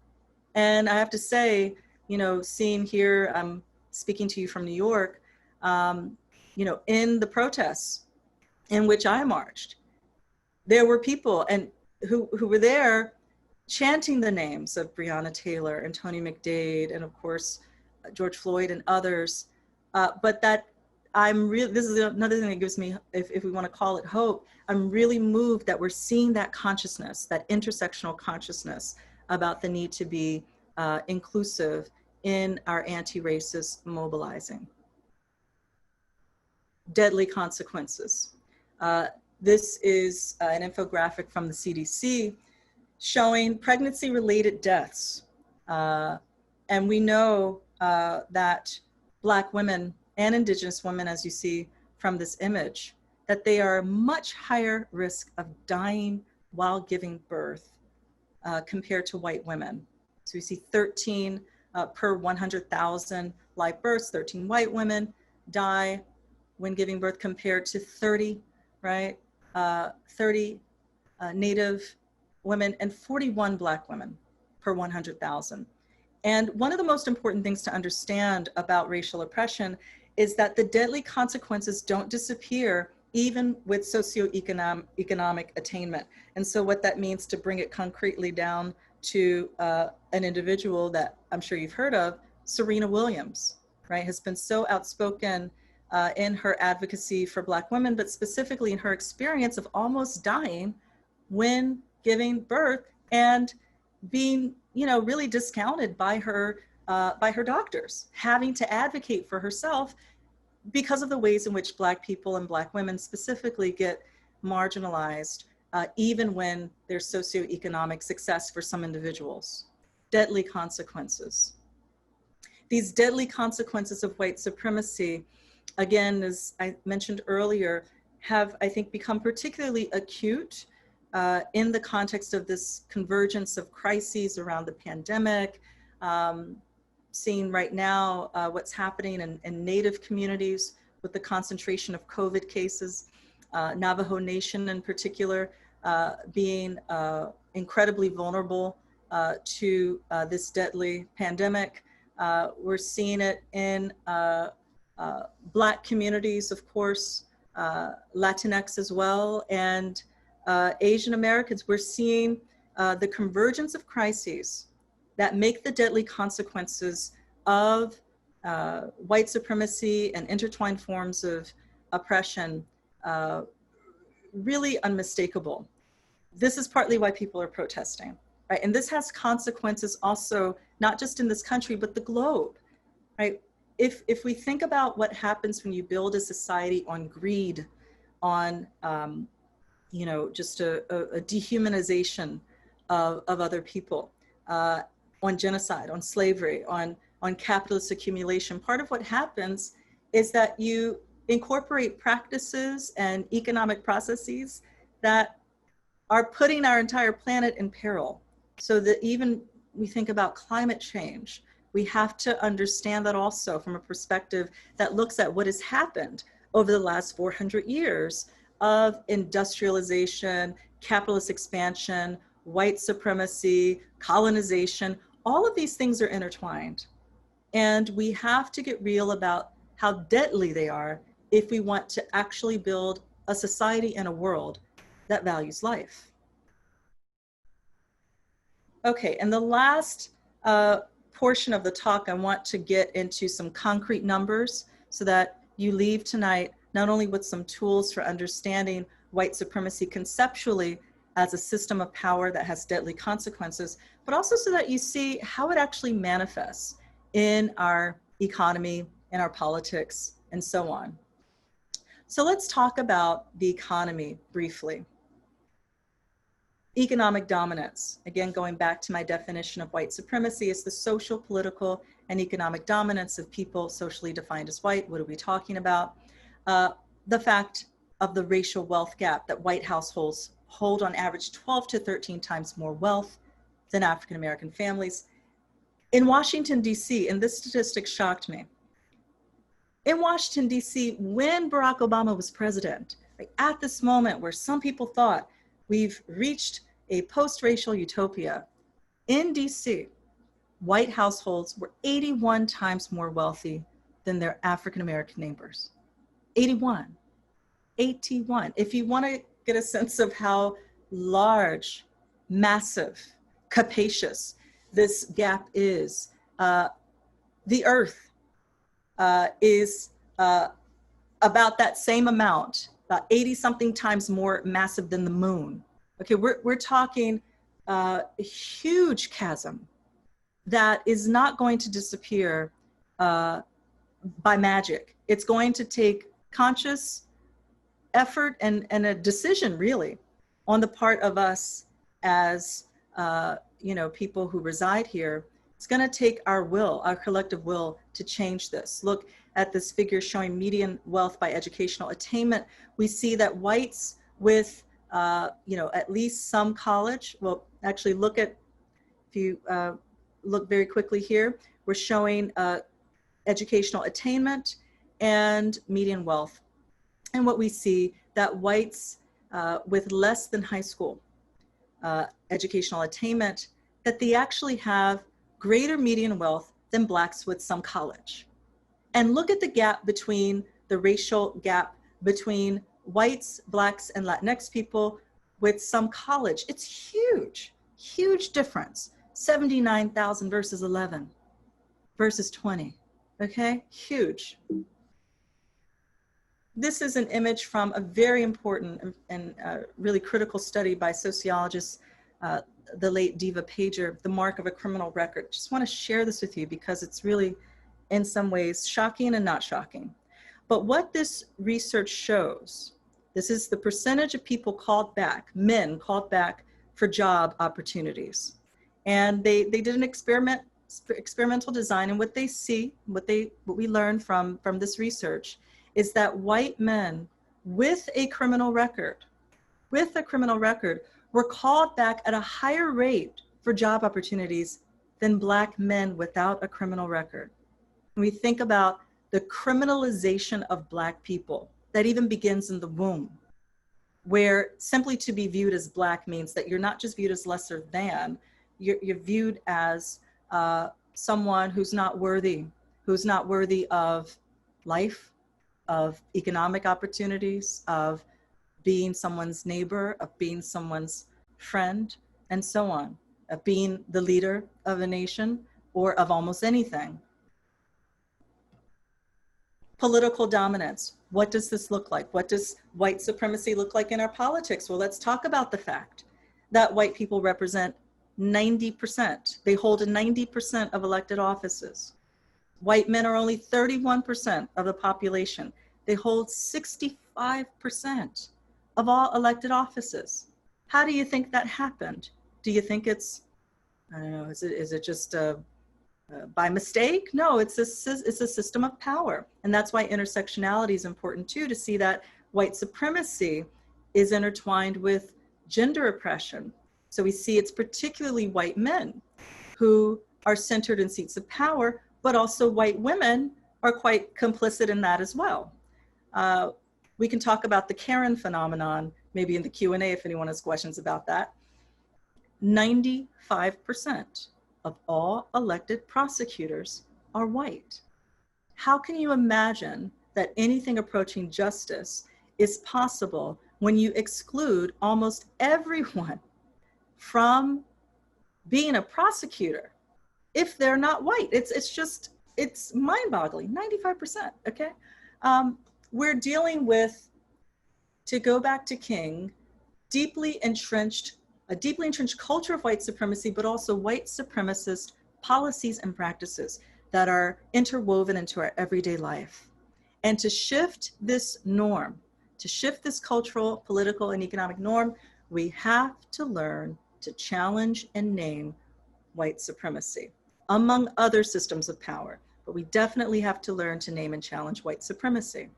And I have to say, you know, seeing here, I'm speaking to you from New York, you know, in the protests in which I marched, there were people and who were there chanting the names of Breonna Taylor and Tony McDade and of course, George Floyd and others. But that I'm really, this is another thing that gives me, if we want to call it hope, I'm really moved that we're seeing that consciousness, that intersectional consciousness about the need to be inclusive in our anti-racist mobilizing. Deadly consequences. This is an infographic from the CDC showing pregnancy-related deaths. And we know that Black women and Indigenous women, as you see from this image, that they are much higher risk of dying while giving birth compared to white women. So we see 13 per 100,000 live births, 13 white women die when giving birth compared to 30, right? 30 Native women and 41 Black women per 100,000. And one of the most important things to understand about racial oppression is that the deadly consequences don't disappear even with socioeconomic attainment. And so what that means, to bring it concretely down to an individual that I'm sure you've heard of, Serena Williams, right, has been so outspoken in her advocacy for Black women, but specifically in her experience of almost dying when giving birth and being, you know, really discounted by her doctors, having to advocate for herself because of the ways in which Black people and Black women specifically get marginalized, even when there's socioeconomic success for some individuals. Deadly consequences. These deadly consequences of white supremacy, again, as I mentioned earlier, have, I think, become particularly acute in the context of this convergence of crises around the pandemic, seeing right now what's happening in Native communities with the concentration of COVID cases, Navajo Nation in particular, being incredibly vulnerable to this deadly pandemic. We're seeing it in Black communities, of course, Latinx as well, and Asian Americans. We're seeing the convergence of crises that make the deadly consequences of white supremacy and intertwined forms of oppression really unmistakable. This is partly why people are protesting, right? And this has consequences also, not just in this country, but the globe, right? If we think about what happens when you build a society on greed, on you know, just a dehumanization of other people, on genocide, on slavery, on capitalist accumulation, part of what happens is that you incorporate practices and economic processes that are putting our entire planet in peril. So that even we think about climate change, we have to understand that also from a perspective that looks at what has happened over the last 400 years of industrialization, capitalist expansion, white supremacy, colonization. All of these things are intertwined. And we have to get real about how deadly they are if we want to actually build a society and a world that values life. Okay, and the last portion of the talk, I want to get into some concrete numbers so that you leave tonight not only with some tools for understanding white supremacy conceptually, as a system of power that has deadly consequences, but also so that you see how it actually manifests in our economy, in our politics, and so on. So let's talk about the economy briefly. Economic dominance, again, going back to my definition of white supremacy, is the social, political, and economic dominance of people socially defined as white. What are we talking about? The fact of the racial wealth gap, that white households hold on average 12 to 13 times more wealth than African American families. In Washington, D.C., and this statistic shocked me, in Washington, D.C., when Barack Obama was president, at this moment where some people thought we've reached a post-racial utopia, in D.C., white households were 81 times more wealthy than their African American neighbors. 81. If you want to get a sense of how large, massive, capacious this gap is, the earth is about that same amount, about 80 something times more massive than the moon. Okay, we're talking a huge chasm that is not going to disappear by magic. It's going to take conscious effort and a decision, really, on the part of us as people who reside here. It's going to take our will, our collective will, to change this. Look at this figure showing median wealth by educational attainment. We see that whites with at least some college, well, actually look at, if you look very quickly here, we're showing educational attainment and median wealth. And what we see, that whites with less than high school educational attainment, that they actually have greater median wealth than blacks with some college. And look at the gap between, the racial gap between whites, blacks, and Latinx people with some college. It's huge, huge difference. 79,000 versus 11 versus 20, okay? Huge. This is an image from a very important and really critical study by sociologist, the late Diva Pager, The Mark of a Criminal Record. Just want to share this with you because it's really, in some ways, shocking and not shocking. But what this research shows, this is the percentage of people called back, men called back for job opportunities. And they did an experimental design, and what they see, what we learned from this research is that white men with a criminal record were called back at a higher rate for job opportunities than black men without a criminal record. When we think about the criminalization of black people, that even begins in the womb, where simply to be viewed as black means that you're not just viewed as lesser than, you're viewed as someone who's not worthy of life, of economic opportunities, of being someone's neighbor, of being someone's friend, and so on, of being the leader of a nation or of almost anything. Political dominance. What does this look like? What does white supremacy look like in our politics? Well, let's talk about the fact that white people represent 90%. They hold 90% of elected offices. White men are only 31% of the population. They hold 65% of all elected offices. How do you think that happened? Do you think it's, I don't know, is it just by mistake? No, it's a system of power. And that's why intersectionality is important too, to see that white supremacy is intertwined with gender oppression. So we see it's particularly white men who are centered in seats of power, but also white women are quite complicit in that as well. We can talk about the Karen phenomenon, maybe in the Q&A if anyone has questions about that. 95% of all elected prosecutors are white. How can you imagine that anything approaching justice is possible when you exclude almost everyone from being a prosecutor if they're not white? It's mind-boggling, 95%, okay? We're dealing with, to go back to King, a deeply entrenched culture of white supremacy, but also white supremacist policies and practices that are interwoven into our everyday life. And to shift this norm, to shift this cultural, political, and economic norm, we have to learn to challenge and name white supremacy, among other systems of power. But we definitely have to learn to name and challenge white supremacy.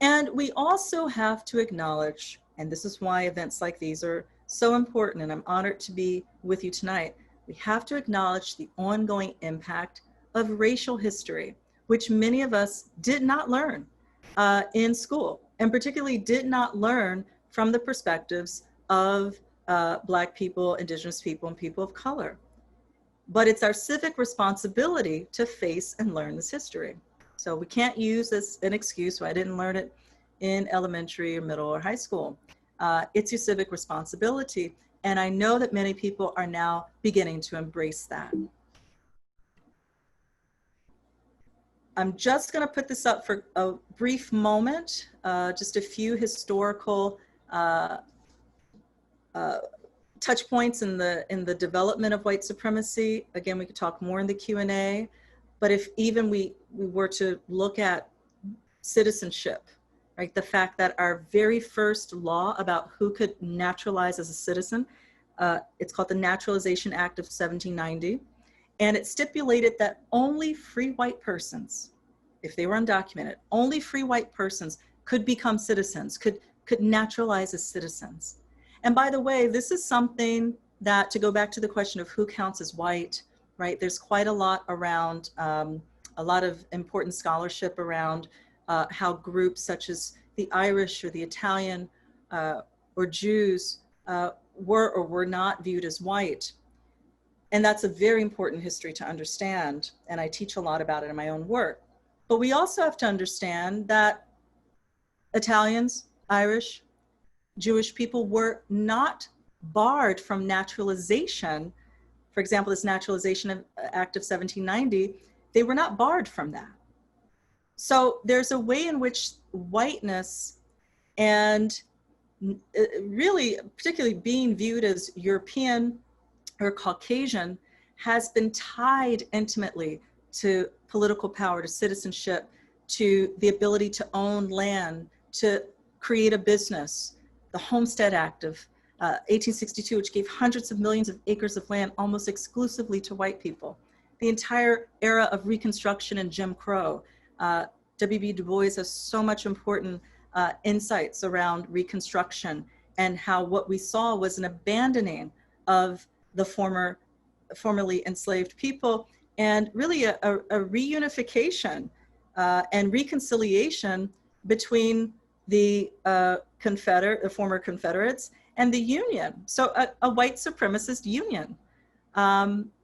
And we also have to acknowledge, and this is why events like these are so important, and I'm honored to be with you tonight, we have to acknowledge the ongoing impact of racial history, which many of us did not learn in school, and particularly did not learn from the perspectives of Black people, Indigenous people, and people of color. But it's our civic responsibility to face and learn this history. So we can't use this an excuse why I didn't learn it in elementary or middle or high school. It's your civic responsibility. And I know that many people are now beginning to embrace that. I'm just going to put this up for a brief moment, just a few historical touch points in the development of white supremacy. Again, we could talk more in the Q&A, but if even we were to look at citizenship, right? The fact that our very first law about who could naturalize as a citizen, it's called the Naturalization Act of 1790. And it stipulated that only free white persons, if they were undocumented, only free white persons could become citizens, could naturalize as citizens. And by the way, this is something that, to go back to the question of who counts as white, right? There's quite a lot around, a lot of important scholarship around how groups such as the Irish or the Italian or Jews were or were not viewed as white. And that's a very important history to understand. And I teach a lot about it in my own work. But we also have to understand that Italians, Irish, Jewish people were not barred from naturalization. For example, this Naturalization Act of 1790, they were not barred from that. So there's a way in which whiteness and really, particularly being viewed as European or Caucasian, has been tied intimately to political power, to citizenship, to the ability to own land, to create a business. The Homestead Act of 1862, which gave hundreds of millions of acres of land almost exclusively to white people. The entire era of Reconstruction and Jim Crow. W.B. Du Bois has so much important insights around Reconstruction and how what we saw was an abandoning of the formerly enslaved people, and really a reunification and reconciliation between the former Confederates and the Union. So a white supremacist union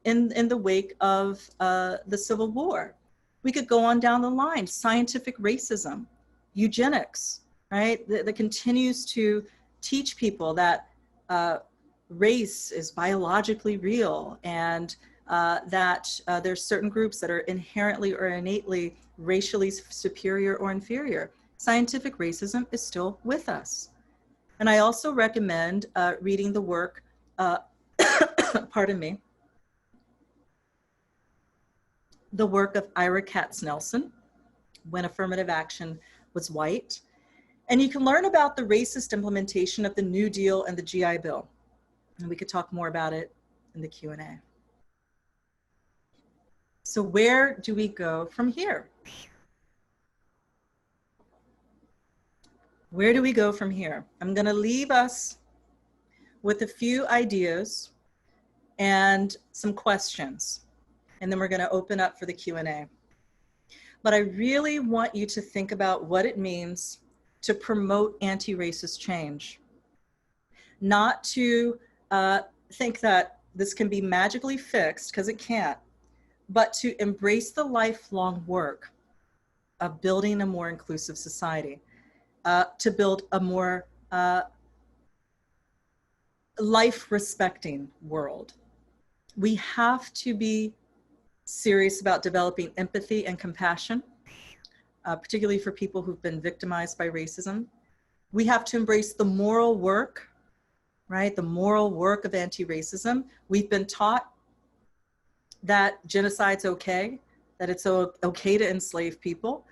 in the wake of the Civil War. We could go on down the line: scientific racism, eugenics, right? That continues to teach people that race is biologically real, and that there's certain groups that are inherently or innately racially superior or inferior. Scientific racism is still with us. And I also recommend reading the work, pardon me, the work of Ira Katznelson, When Affirmative Action Was White. And you can learn about the racist implementation of the New Deal and the GI Bill. And we could talk more about it in the Q&A. So where do we go from here? Where do we go from here? I'm going to leave us with a few ideas and some questions, and then we're going to open up for the Q&A. But I really want you to think about what it means to promote anti-racist change. Not to think that this can be magically fixed, because it can't, but to embrace the lifelong work of building a more inclusive society, to build a more life-respecting world. We have to be serious about developing empathy and compassion, particularly for people who've been victimized by racism. We have to embrace the moral work, right? The moral work of anti-racism. We've been taught that genocide's okay, that it's okay to enslave people,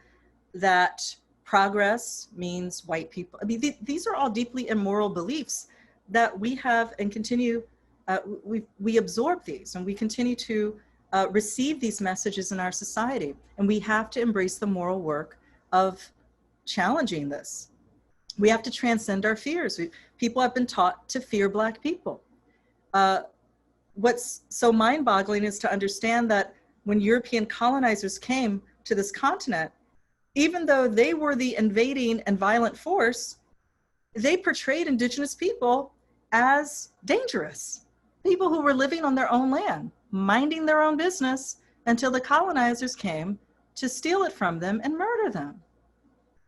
that progress means white people. I mean, these are all deeply immoral beliefs that we have and continue, we absorb these and we continue to receive these messages in our society. And we have to embrace the moral work of challenging this. We have to transcend our fears. People have been taught to fear Black people. What's so mind-boggling is to understand that when European colonizers came to this continent, even though they were the invading and violent force, they portrayed indigenous people as dangerous. People who were living on their own land, minding their own business until the colonizers came to steal it from them and murder them.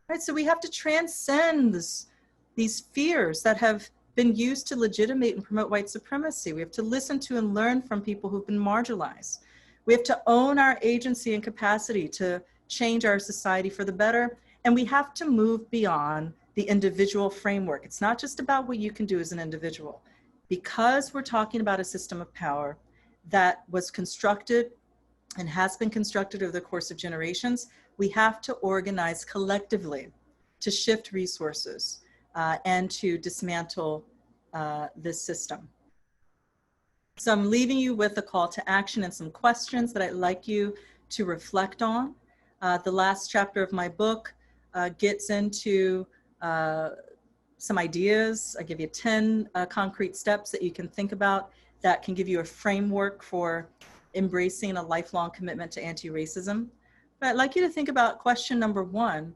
Right? So we have to transcend these fears that have been used to legitimate and promote white supremacy. We have to listen to and learn from people who've been marginalized. We have to own our agency and capacity to change our society for the better. And we have to move beyond the individual framework. It's not just about what you can do as an individual. Because we're talking about a system of power that was constructed and has been constructed over the course of generations, we have to organize collectively to shift resources and to dismantle this system. So I'm leaving you with a call to action and some questions that I'd like you to reflect on. The last chapter of my book gets into some ideas. I give you 10 concrete steps that you can think about that can give you a framework for embracing a lifelong commitment to anti-racism. But I'd like you to think about question number 1.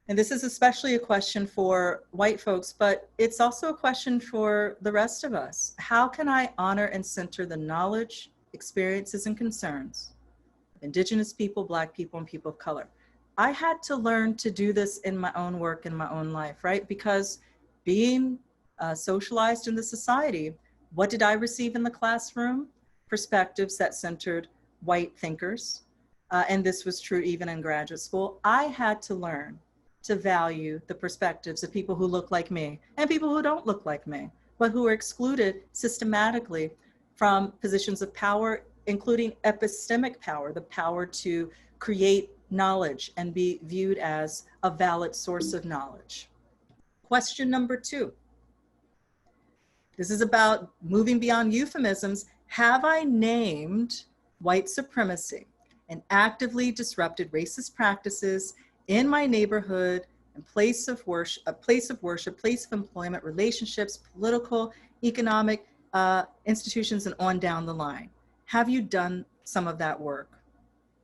And this is especially a question for white folks, but it's also a question for the rest of us. How can I honor and center the knowledge, experiences, and concerns of Indigenous people, Black people, and people of color? I had to learn to do this in my own work, in my own life, right? Because being socialized in the society, what did I receive in the classroom? Perspectives that centered white thinkers. And this was true even in graduate school. I had to learn to value the perspectives of people who look like me and people who don't look like me, but who are excluded systematically from positions of power, including epistemic power, the power to create knowledge and be viewed as a valid source of knowledge. Question number 2. This is about moving beyond euphemisms. Have I named white supremacy and actively disrupted racist practices in my neighborhood and place of worship, place of employment, relationships, political, economic institutions, and on down the line? Have you done some of that work?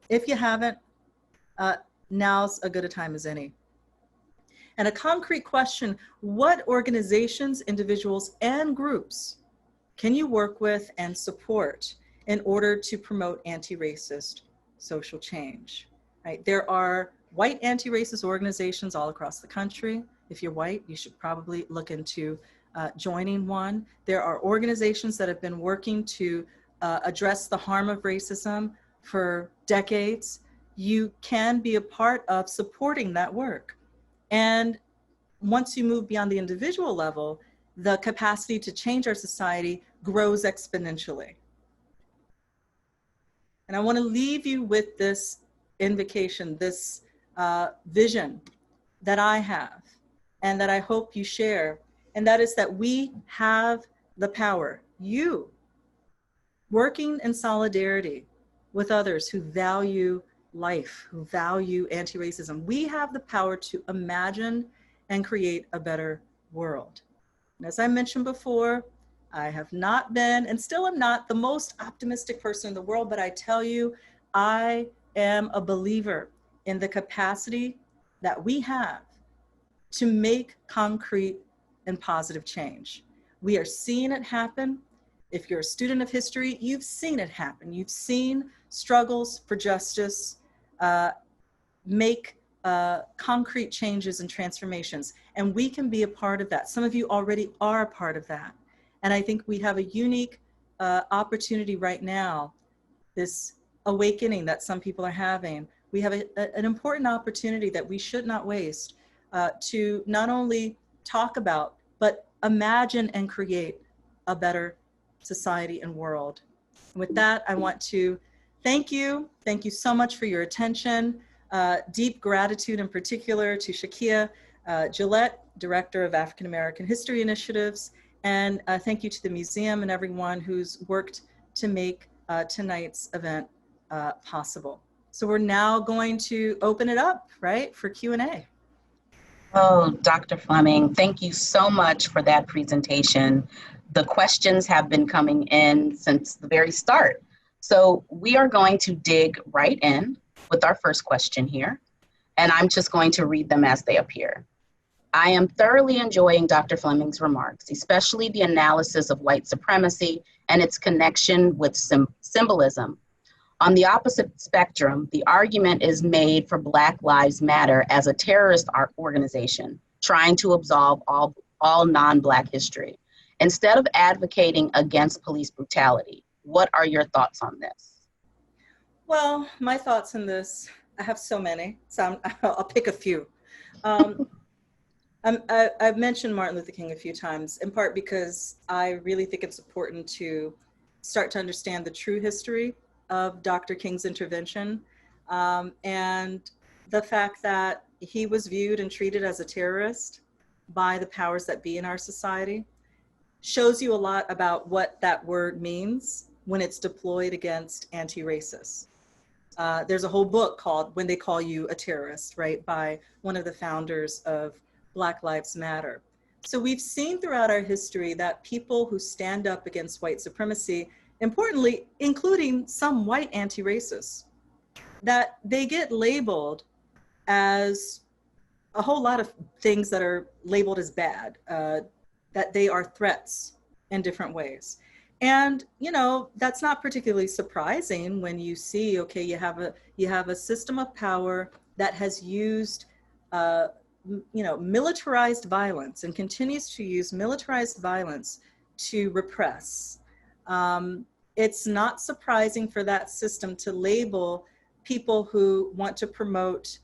If you haven't, now's as good a time as any. And a concrete question: what organizations, individuals, and groups can you work with and support in order to promote anti-racist social change? Right? There are white anti-racist organizations all across the country. If you're white, you should probably look into joining one. There are organizations that have been working to address the harm of racism for decades. You can be a part of supporting that work. And once you move beyond the individual level, the capacity to change our society grows exponentially. And I want to leave you with this invocation, this vision that I have and that I hope you share. And that is that we have the power, you, working in solidarity with others who value life, who value anti-racism. We have the power to imagine and create a better world. And as I mentioned before, I have not been and still am not the most optimistic person in the world, but I tell you, I am a believer in the capacity that we have to make concrete and positive change. We are seeing it happen. If you're a student of history, you've seen it happen. You've seen struggles for justice make concrete changes and transformations, and we can be a part of that. Some of you already are a part of that. And I think we have a unique opportunity right now, this awakening that some people are having. We have an important opportunity that we should not waste to not only talk about, but imagine and create a better society and world. And with that, I want to thank you. Thank you so much for your attention. Deep gratitude in particular to Shakia Gillette, Director of African American History Initiatives, and thank you to the museum and everyone who's worked to make tonight's event possible. So we're now going to open it up, right, for Q&A. Oh, Dr. Fleming, thank you so much for that presentation. The questions have been coming in since the very start. So we are going to dig right in with our first question here, and I'm just going to read them as they appear. I am thoroughly enjoying Dr. Fleming's remarks, especially the analysis of white supremacy and its connection with symbolism. On the opposite spectrum, the argument is made for Black Lives Matter as a terrorist organization, trying to absolve all non-Black history. Instead of advocating against police brutality, what are your thoughts on this? Well, my thoughts on this, I have so many, so I'll pick a few. I've mentioned Martin Luther King a few times, in part because I really think it's important to start to understand the true history of Dr. King's intervention, and the fact that he was viewed and treated as a terrorist by the powers that be in our society shows you a lot about what that word means when it's deployed against anti-racists. There's a whole book called When They Call You a Terrorist, right, by one of the founders of Black Lives Matter. So we've seen throughout our history that people who stand up against white supremacy, importantly, including some white anti-racists, that they get labeled as a whole lot of things that are labeled as bad, that they are threats in different ways. And, you know, that's not particularly surprising when you see, okay, you have a system of power that has used, militarized violence and continues to use militarized violence to repress. It's not surprising for that system to label people who want to promote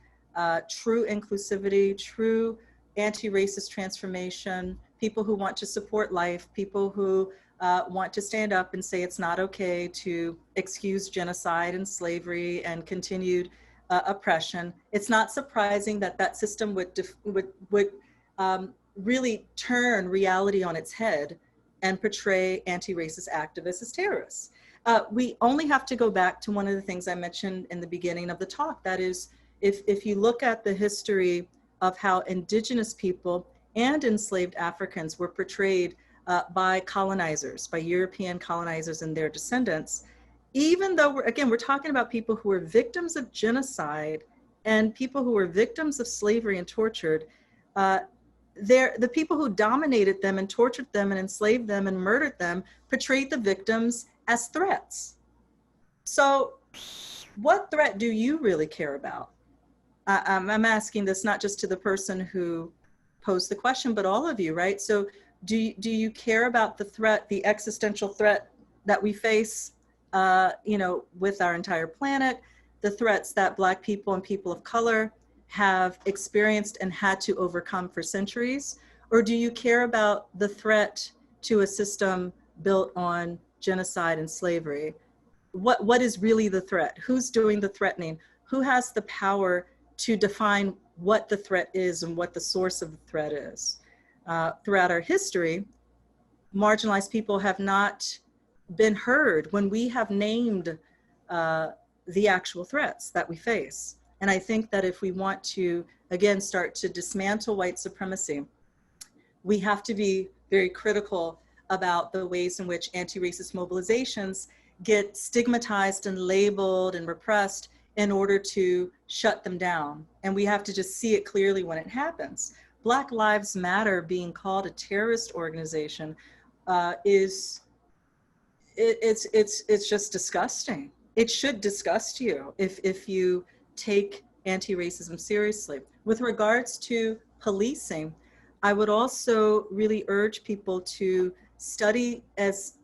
true inclusivity, true anti-racist transformation, people who want to support life, people who want to stand up and say it's not okay to excuse genocide and slavery and continued oppression. It's not surprising that that system would really turn reality on its head and portray anti-racist activists as terrorists. We only have to go back to one of the things I mentioned in the beginning of the talk. That is, if you look at the history of how indigenous people and enslaved Africans were portrayed by colonizers, by European colonizers and their descendants, even though we're talking about people who were victims of genocide and people who were victims of slavery and tortured, the people who dominated them and tortured them and enslaved them and murdered them portrayed the victims as threats. So what threat do you really care about? I'm asking this not just to the person who posed the question, but all of you, right? So do you care about the threat, the existential threat that we face, with our entire planet, the threats that Black people and people of color have experienced and had to overcome for centuries? Or do you care about the threat to a system built on genocide and slavery? What is really the threat? Who's doing the threatening? Who has the power to define what the threat is and what the source of the threat is? Throughout our history, marginalized people have not been heard when we have named the actual threats that we face. And I think that if we want to, again, start to dismantle white supremacy, we have to be very critical about the ways in which anti-racist mobilizations get stigmatized and labeled and repressed in order to shut them down. And we have to just see it clearly when it happens. Black Lives Matter being called a terrorist organization it's just disgusting. It should disgust you if you take anti-racism seriously. With regards to policing, I would also really urge people to study, as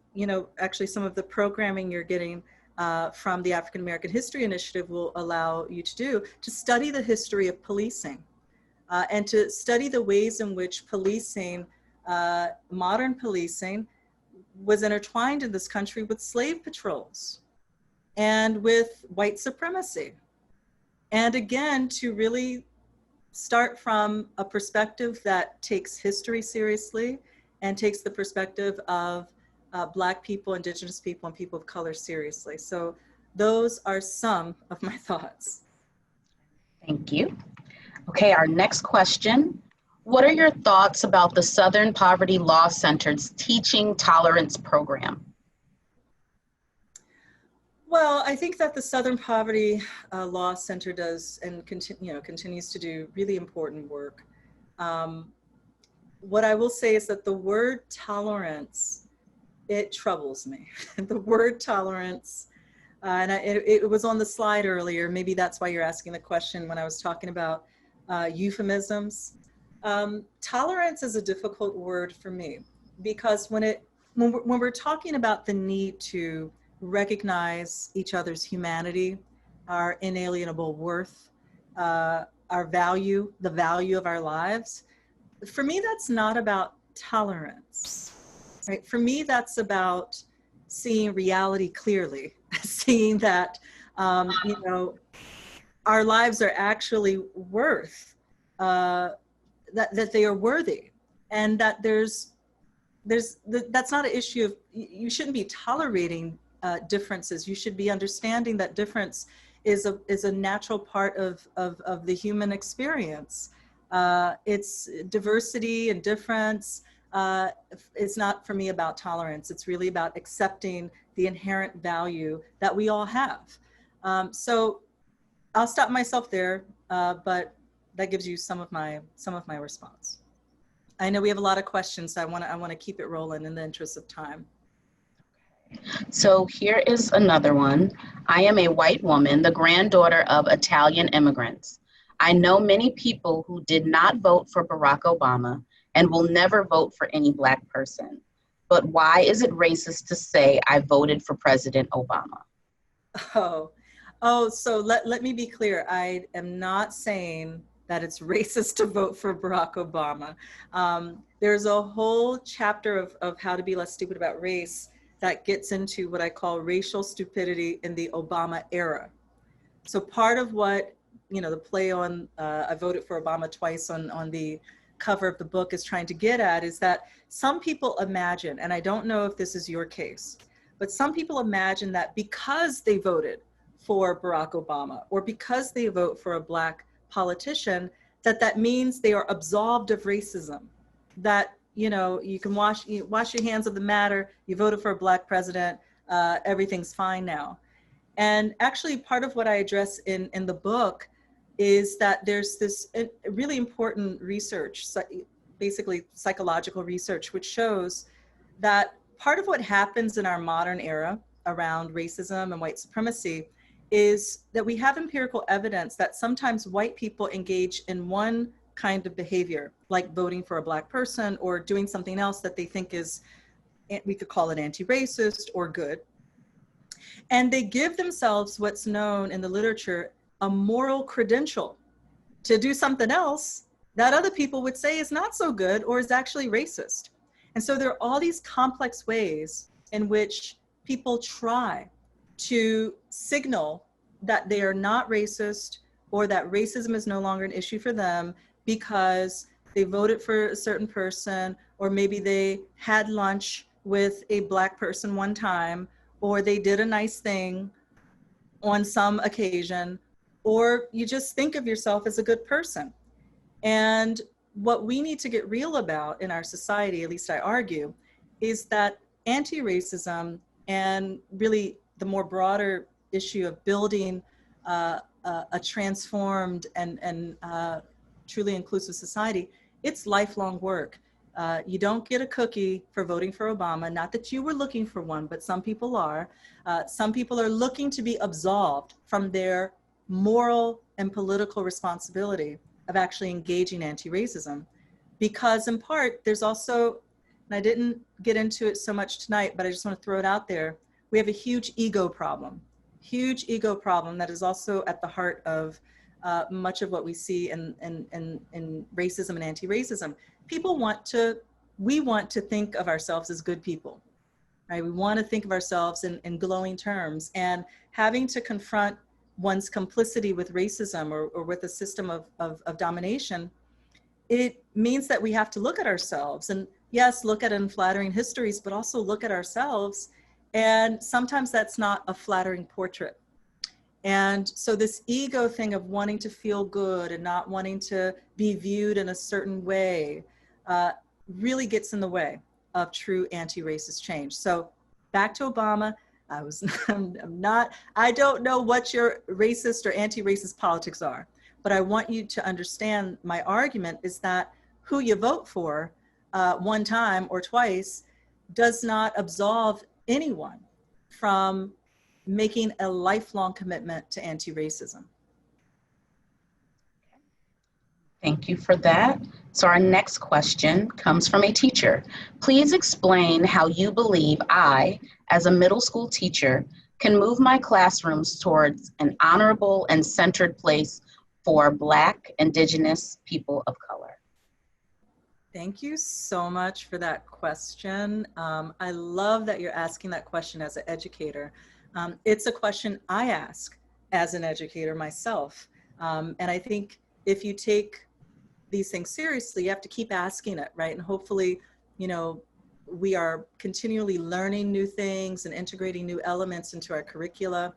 actually some of the programming you're getting from the African American History Initiative will allow you to do, to study the history of policing. and to study the ways in which policing, modern policing, was intertwined in this country with slave patrols and with white supremacy. And again, to really start from a perspective that takes history seriously and takes the perspective of Black people, Indigenous people, and people of color seriously. So those are some of my thoughts. Thank you. Okay, our next question. What are your thoughts about the Southern Poverty Law Center's Teaching Tolerance program? Well, I think that the Southern Poverty Law Center does and continues to do really important work. What I will say is that the word tolerance, it troubles me. The word tolerance, and it was on the slide earlier. Maybe that's why you're asking the question when I was talking about euphemisms. Tolerance is a difficult word for me because when we're talking about the need to recognize each other's humanity, our inalienable worth, our value, the value of our lives, for me, that's not about tolerance, right? For me, that's about seeing reality clearly, seeing that, our lives are actually worth, that they are worthy, and that that's not an issue of, you shouldn't be tolerating differences. You should be understanding that difference is a natural part of the human experience. It's diversity and difference. It's not for me about tolerance. It's really about accepting the inherent value that we all have. So I'll stop myself there, but that gives you some of my response. I know we have a lot of questions, so I want to keep it rolling in the interest of time. So here is another one. I am a white woman, the granddaughter of Italian immigrants. I know many people who did not vote for Barack Obama and will never vote for any Black person. But why is it racist to say I voted for President Obama? So let me be clear. I am not saying that it's racist to vote for Barack Obama. There's a whole chapter of How to Be Less Stupid About Race that gets into what I call racial stupidity in the Obama era. So part of what, the play on, I voted for Obama twice on the cover of the book is trying to get at is that some people imagine, and I don't know if this is your case, but some people imagine that because they voted for Barack Obama or because they vote for a Black politician, that means they are absolved of racism, that you can wash your hands of the matter, you voted for a Black president, everything's fine now. And actually part of what I address in the book is that there's this really important research, basically psychological research, which shows that part of what happens in our modern era around racism and white supremacy is that we have empirical evidence that sometimes white people engage in one kind of behavior, like voting for a Black person or doing something else that they think is, we could call it anti-racist or good. And they give themselves what's known in the literature a moral credential to do something else that other people would say is not so good or is actually racist. And so there are all these complex ways in which people try to signal that they are not racist or that racism is no longer an issue for them because they voted for a certain person, or maybe they had lunch with a Black person one time, or they did a nice thing on some occasion, or you just think of yourself as a good person. And what we need to get real about in our society, at least I argue, is that anti-racism and really the more broader issue of building a transformed and truly inclusive society, it's lifelong work. You don't get a cookie for voting for Obama. Not that you were looking for one, but some people are. Some people are looking to be absolved from their moral and political responsibility of actually engaging anti-racism. Because in part, there's also, and I didn't get into it so much tonight, but I just want to throw it out there, we have a huge ego problem that is also at the heart of much of what we see in racism and anti-racism. We want to think of ourselves as good people, right? We want to think of ourselves in glowing terms, and having to confront one's complicity with racism or with a system of domination, it means that we have to look at ourselves, and yes, look at unflattering histories, but also look at ourselves. And sometimes that's not a flattering portrait. And so this ego thing of wanting to feel good and not wanting to be viewed in a certain way really gets in the way of true anti-racist change. So back to Obama. I don't know what your racist or anti-racist politics are, but I want you to understand my argument is that who you vote for one time or twice does not absolve anyone from making a lifelong commitment to anti-racism. Thank you for that. So our next question comes from a teacher. Please explain how you believe I, as a middle school teacher, can move my classrooms towards an honorable and centered place for Black, Indigenous people of color. Thank you so much for that question. I love that you're asking that question as an educator. It's a question I ask as an educator myself. And I think if you take these things seriously, you have to keep asking it, right? And hopefully, you know, we are continually learning new things and integrating new elements into our curricula.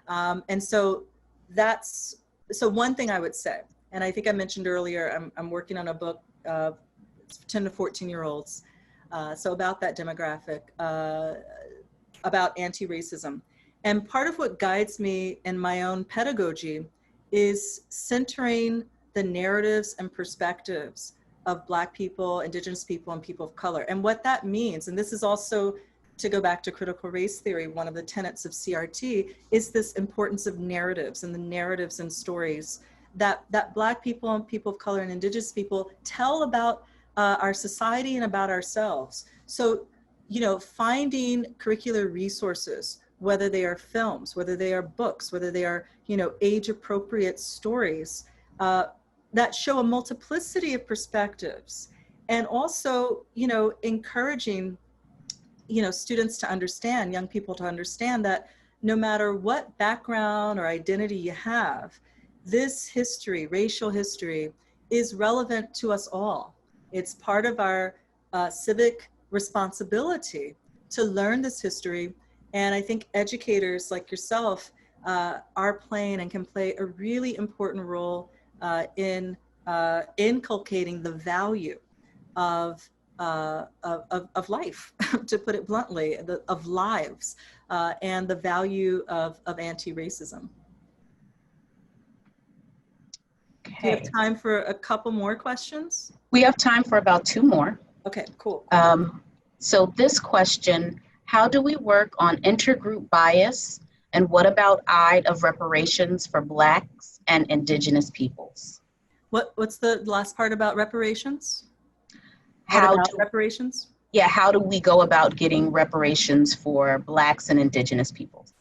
And so one thing I would say, and I think I mentioned earlier, I'm working on a book, 10 to 14-year-olds, so about that demographic, about anti-racism. And part of what guides me in my own pedagogy is centering the narratives and perspectives of Black people, Indigenous people, and people of color. And what that means, and this is also, to go back to critical race theory, one of the tenets of CRT is this importance of narratives and the narratives and stories that Black people and people of color and Indigenous people tell about our society and about ourselves. So, you know, finding curricular resources, whether they are films, whether they are books, whether they are, you know, age-appropriate stories that show a multiplicity of perspectives, and also, you know, encouraging, you know, students to understand, young people to understand that no matter what background or identity you have, this history, racial history, is relevant to us all. It's part of our civic responsibility to learn this history. And I think educators like yourself are playing and can play a really important role in inculcating the value of life, to put it bluntly, of lives, and the value of anti-racism. Okay. Do you have time for a couple more questions? We have time for about 2 more. Okay, cool. So this question, how do we work on intergroup bias, and what about of reparations for Blacks and Indigenous peoples? What's the last part about reparations? Reparations? Yeah, how do we go about getting reparations for Blacks and Indigenous peoples?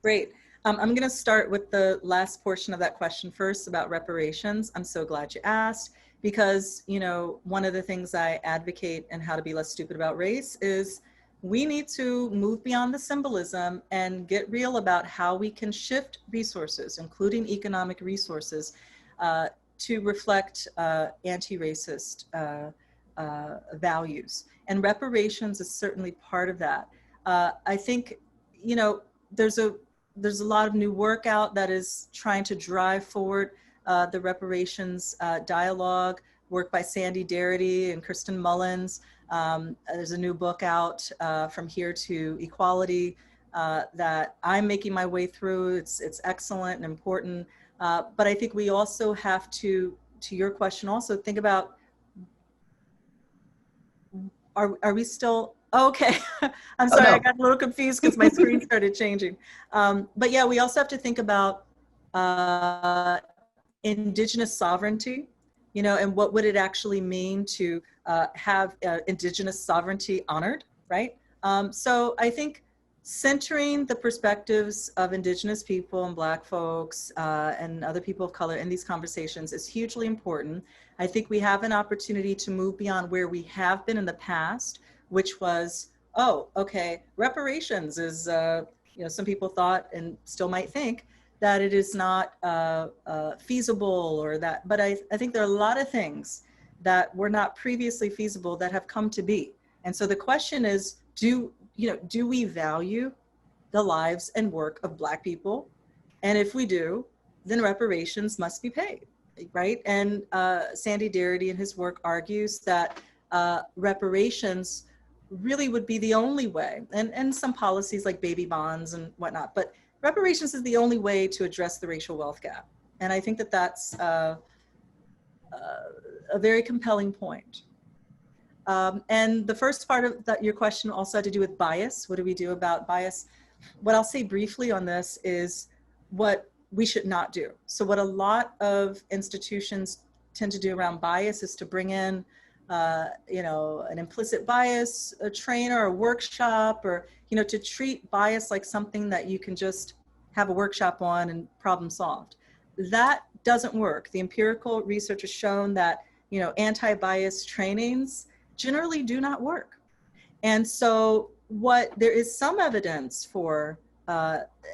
Great. I'm going to start with the last portion of that question first about reparations. I'm so glad you asked, because, you know, one of the things I advocate in How to Be Less Stupid About Race is we need to move beyond the symbolism and get real about how we can shift resources, including economic resources, to reflect anti-racist values. And reparations is certainly part of that. I think, you know, there's a lot of new work out that is trying to drive forward the reparations dialogue, work by Sandy Darity and Kristen Mullins. There's a new book out, From Here to Equality, that I'm making my way through. It's excellent and important. But I think we also have to your question, also think about, are we still, okay. I'm sorry, I got a little confused because my screen started changing. But yeah, we also have to think about Indigenous sovereignty, you know, and what would it actually mean to have Indigenous sovereignty honored, right? So I think centering the perspectives of Indigenous people and Black folks and other people of color in these conversations is hugely important. I think we have an opportunity to move beyond where we have been in the past, which was, oh, okay, reparations is, some people thought and still might think that it is not feasible or that, but I think there are a lot of things that were not previously feasible that have come to be. And so the question is, do we value the lives and work of Black people? And if we do, then reparations must be paid, right? And Sandy Darity in his work argues that reparations really would be the only way, and some policies like baby bonds and whatnot, but reparations is the only way to address the racial wealth gap. And I think that that's a very compelling point. And the first part of that, your question also had to do with bias. What do we do about bias? What I'll say briefly on this is what we should not do. So what a lot of institutions tend to do around bias is to bring in an implicit bias, a trainer, a workshop, or, to treat bias like something that you can just have a workshop on and problem solved. That doesn't work. The empirical research has shown that, anti-bias trainings generally do not work. And so there is some evidence for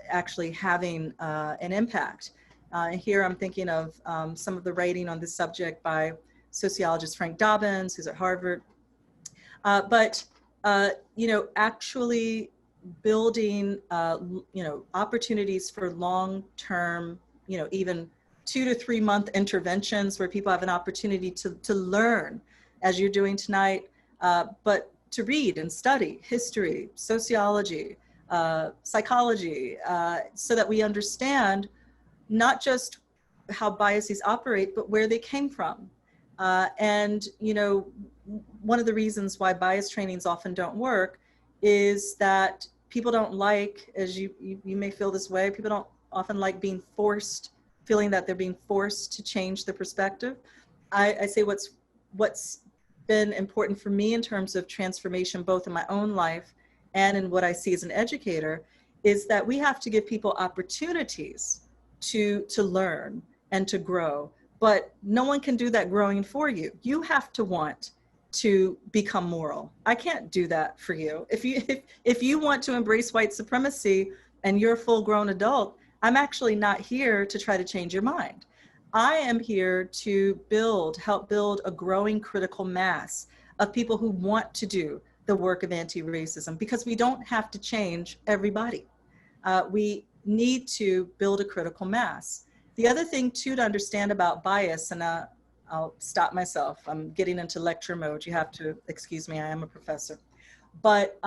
actually having an impact. Here I'm thinking of some of the writing on this subject by sociologist Frank Dobbins, who's at Harvard. Actually building, opportunities for long-term, even 2 to 3 month interventions where people have an opportunity to learn, as you're doing tonight, but to read and study history, sociology, psychology, so that we understand not just how biases operate, but where they came from. One of the reasons why bias trainings often don't work is that people don't like, as you may feel this way, people don't often like being forced, feeling that they're being forced to change their perspective. I say what's been important for me in terms of transformation, both in my own life and in what I see as an educator, is that we have to give people opportunities to learn and to grow. But no one can do that growing for you. You have to want to become moral. I can't do that for you. If you want to embrace white supremacy and you're a full-grown adult, I'm actually not here to try to change your mind. I am here to help build a growing critical mass of people who want to do the work of anti-racism, because we don't have to change everybody. We need to build a critical mass. The other thing too to understand about bias, and I'll stop myself, I'm getting into lecture mode, you have to excuse me, I am a professor. But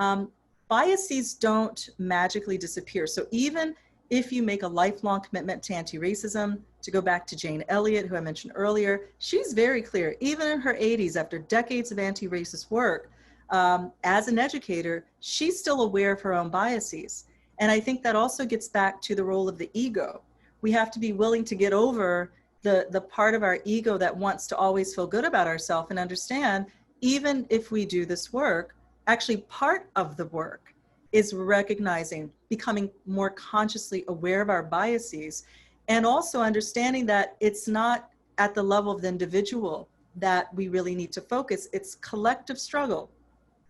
biases don't magically disappear. So even if you make a lifelong commitment to anti-racism, to go back to Jane Elliott, who I mentioned earlier, she's very clear, even in her 80s, after decades of anti-racist work, as an educator, she's still aware of her own biases. And I think that also gets back to the role of the ego. We have to be willing to get over the part of our ego that wants to always feel good about ourselves and understand, even if we do this work, actually part of the work is recognizing, becoming more consciously aware of our biases, and also understanding that it's not at the level of the individual that we really need to focus, it's collective struggle.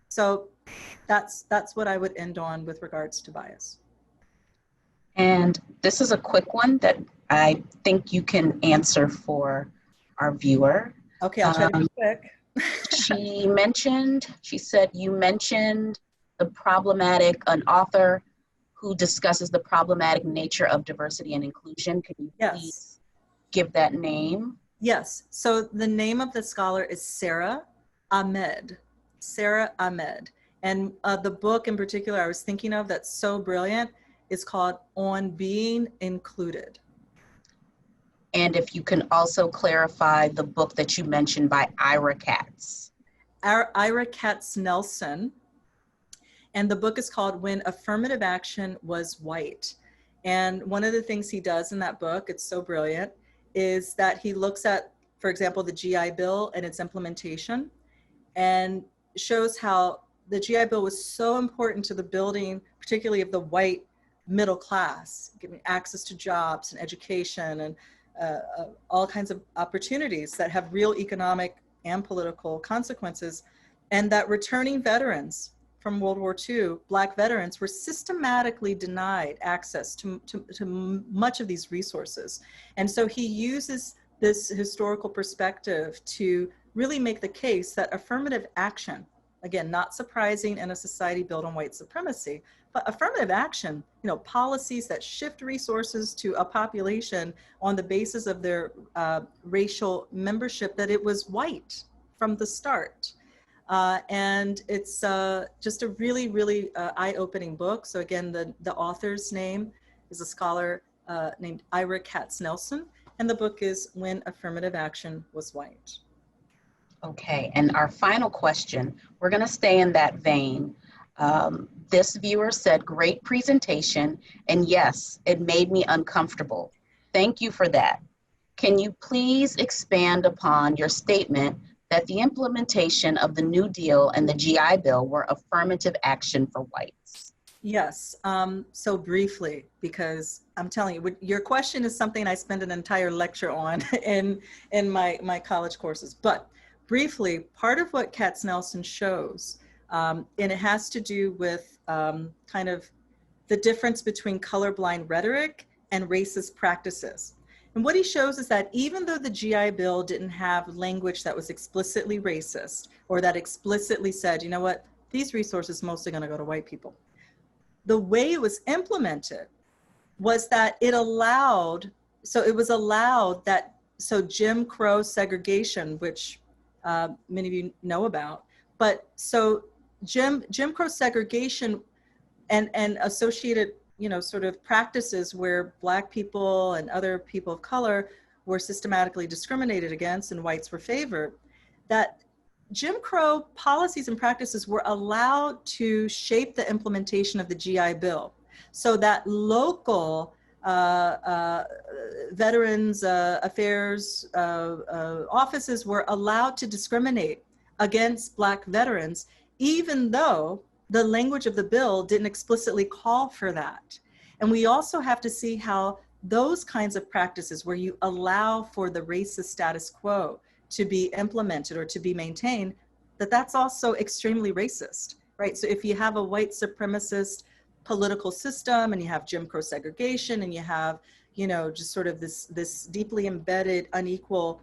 So that's what I would end on with regards to bias. And this is a quick one that I think you can answer for our viewer. Okay, I'll try to be quick. She said you mentioned an author who discusses the problematic nature of diversity and inclusion. Can you please give that name? Yes, so the name of the scholar is Sara Ahmed. Sara Ahmed. And the book in particular I was thinking of that's so brilliant is called On Being Included. And if you can also clarify the book that you mentioned by Ira Katz. Ira Katz Nelson. And the book is called When Affirmative Action Was White. And one of the things he does in that book, it's so brilliant, is that he looks at, for example, the GI Bill and its implementation, and shows how the GI Bill was so important to the building, particularly of the white middle class, giving access to jobs and education and all kinds of opportunities that have real economic and political consequences, and that returning veterans from World War II, Black veterans, were systematically denied access to much of these resources. And so he uses this historical perspective to really make the case that affirmative action, again, not surprising in a society built on white supremacy, but affirmative action, policies that shift resources to a population on the basis of their racial membership, that it was white from the start. And it's just a really, really eye-opening book. So again, the author's name is a scholar named Ira Katznelson, and the book is When Affirmative Action Was White. Okay, and our final question, we're going to stay in that vein. This viewer said, great presentation, and yes, it made me uncomfortable. Thank you for that. Can you please expand upon your statement that the implementation of the New Deal and the GI Bill were affirmative action for whites? Yes, so briefly, because I'm telling you, your question is something I spend an entire lecture on in my college courses. But briefly, part of what Katznelson shows, and it has to do with kind of the difference between colorblind rhetoric and racist practices. And what he shows is that even though the GI Bill didn't have language that was explicitly racist, or that explicitly said, you know what, these resources mostly going to go to white people, the way it was implemented was that it allowed that, so Jim Crow segregation, which many of you know about, but so Jim Crow segregation and associated, sort of practices where Black people and other people of color were systematically discriminated against and whites were favored, that Jim Crow policies and practices were allowed to shape the implementation of the GI Bill, so that local Veterans Affairs offices were allowed to discriminate against Black veterans, even though the language of the bill didn't explicitly call for that. And we also have to see how those kinds of practices where you allow for the racist status quo to be implemented or to be maintained, that's also extremely racist, right? So if you have a white supremacist political system and you have Jim Crow segregation and you have, just sort of this deeply embedded unequal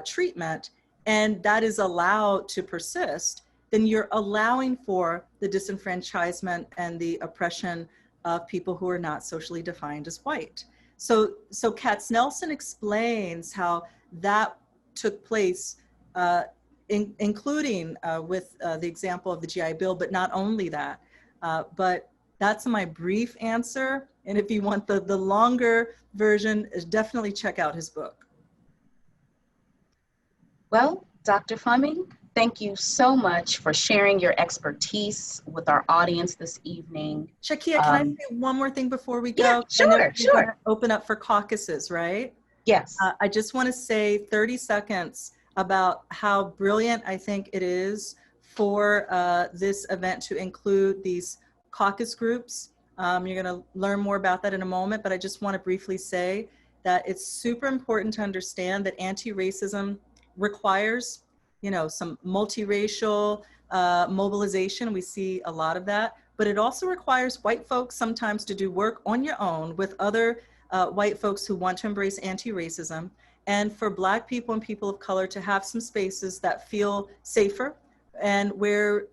treatment, and that is allowed to persist, then you're allowing for the disenfranchisement and the oppression of people who are not socially defined as white. So Katznelson explains how that took place, including with the example of the GI Bill, but not only that. But that's my brief answer. And if you want the longer version, definitely check out his book. Well, Dr. Fleming, thank you so much for sharing your expertise with our audience this evening. Shakia, can I say one more thing before we go? Yeah, sure. Open up for caucuses, right? Yes. I just want to say 30 seconds about how brilliant I think it is for this event to include these caucus groups. You're going to learn more about that in a moment, but I just want to briefly say that it's super important to understand that anti-racism requires, some multiracial mobilization. We see a lot of that, but it also requires white folks sometimes to do work on your own with other white folks who want to embrace anti-racism, and for Black people and people of color to have some spaces that feel safer and where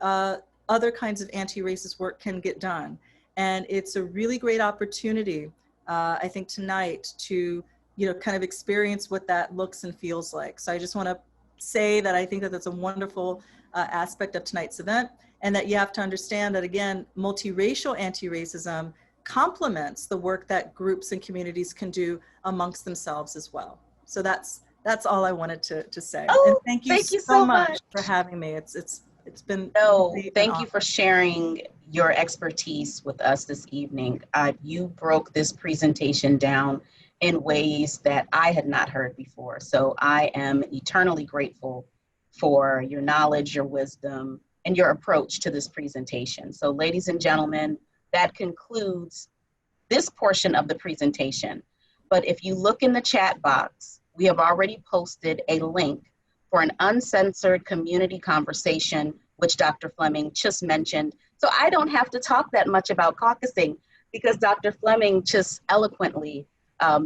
other kinds of anti-racist work can get done. And it's a really great opportunity, I think, tonight to, kind of experience what that looks and feels like. So I just want to say that I think that that's a wonderful aspect of tonight's event, and that you have to understand that, again, multiracial anti-racism complements the work that groups and communities can do amongst themselves as well. So that's all I wanted to say. Oh, and thank you so much for having me. It's been thank you for sharing your expertise with us this evening. You broke this presentation down in ways that I had not heard before. So I am eternally grateful for your knowledge, your wisdom, and your approach to this presentation. So ladies and gentlemen, that concludes this portion of the presentation. But if you look in the chat box, we have already posted a link for an uncensored community conversation, which Dr. Fleming just mentioned. So I don't have to talk that much about caucusing because Dr. Fleming just eloquently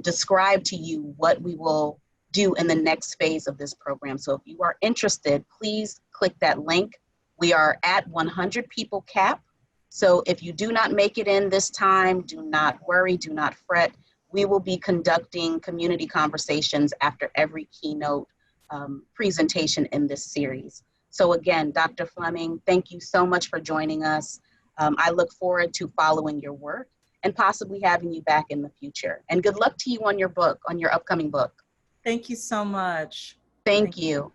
described to you what we will do in the next phase of this program. So if you are interested, please click that link. We are at 100 people cap. So if you do not make it in this time, do not worry, do not fret. We will be conducting community conversations after every keynote presentation in this series. So again, Dr. Fleming, thank you so much for joining us. I look forward to following your work and possibly having you back in the future. And good luck to you on your book, on your upcoming book. Thank you so much. Thank you.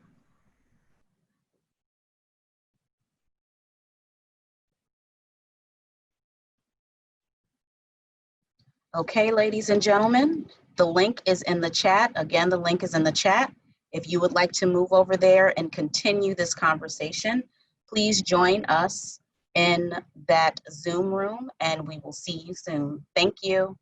Okay, ladies and gentlemen, the link is in the chat. Again, the link is in the chat. If you would like to move over there and continue this conversation, please join us in that Zoom room and we will see you soon. Thank you.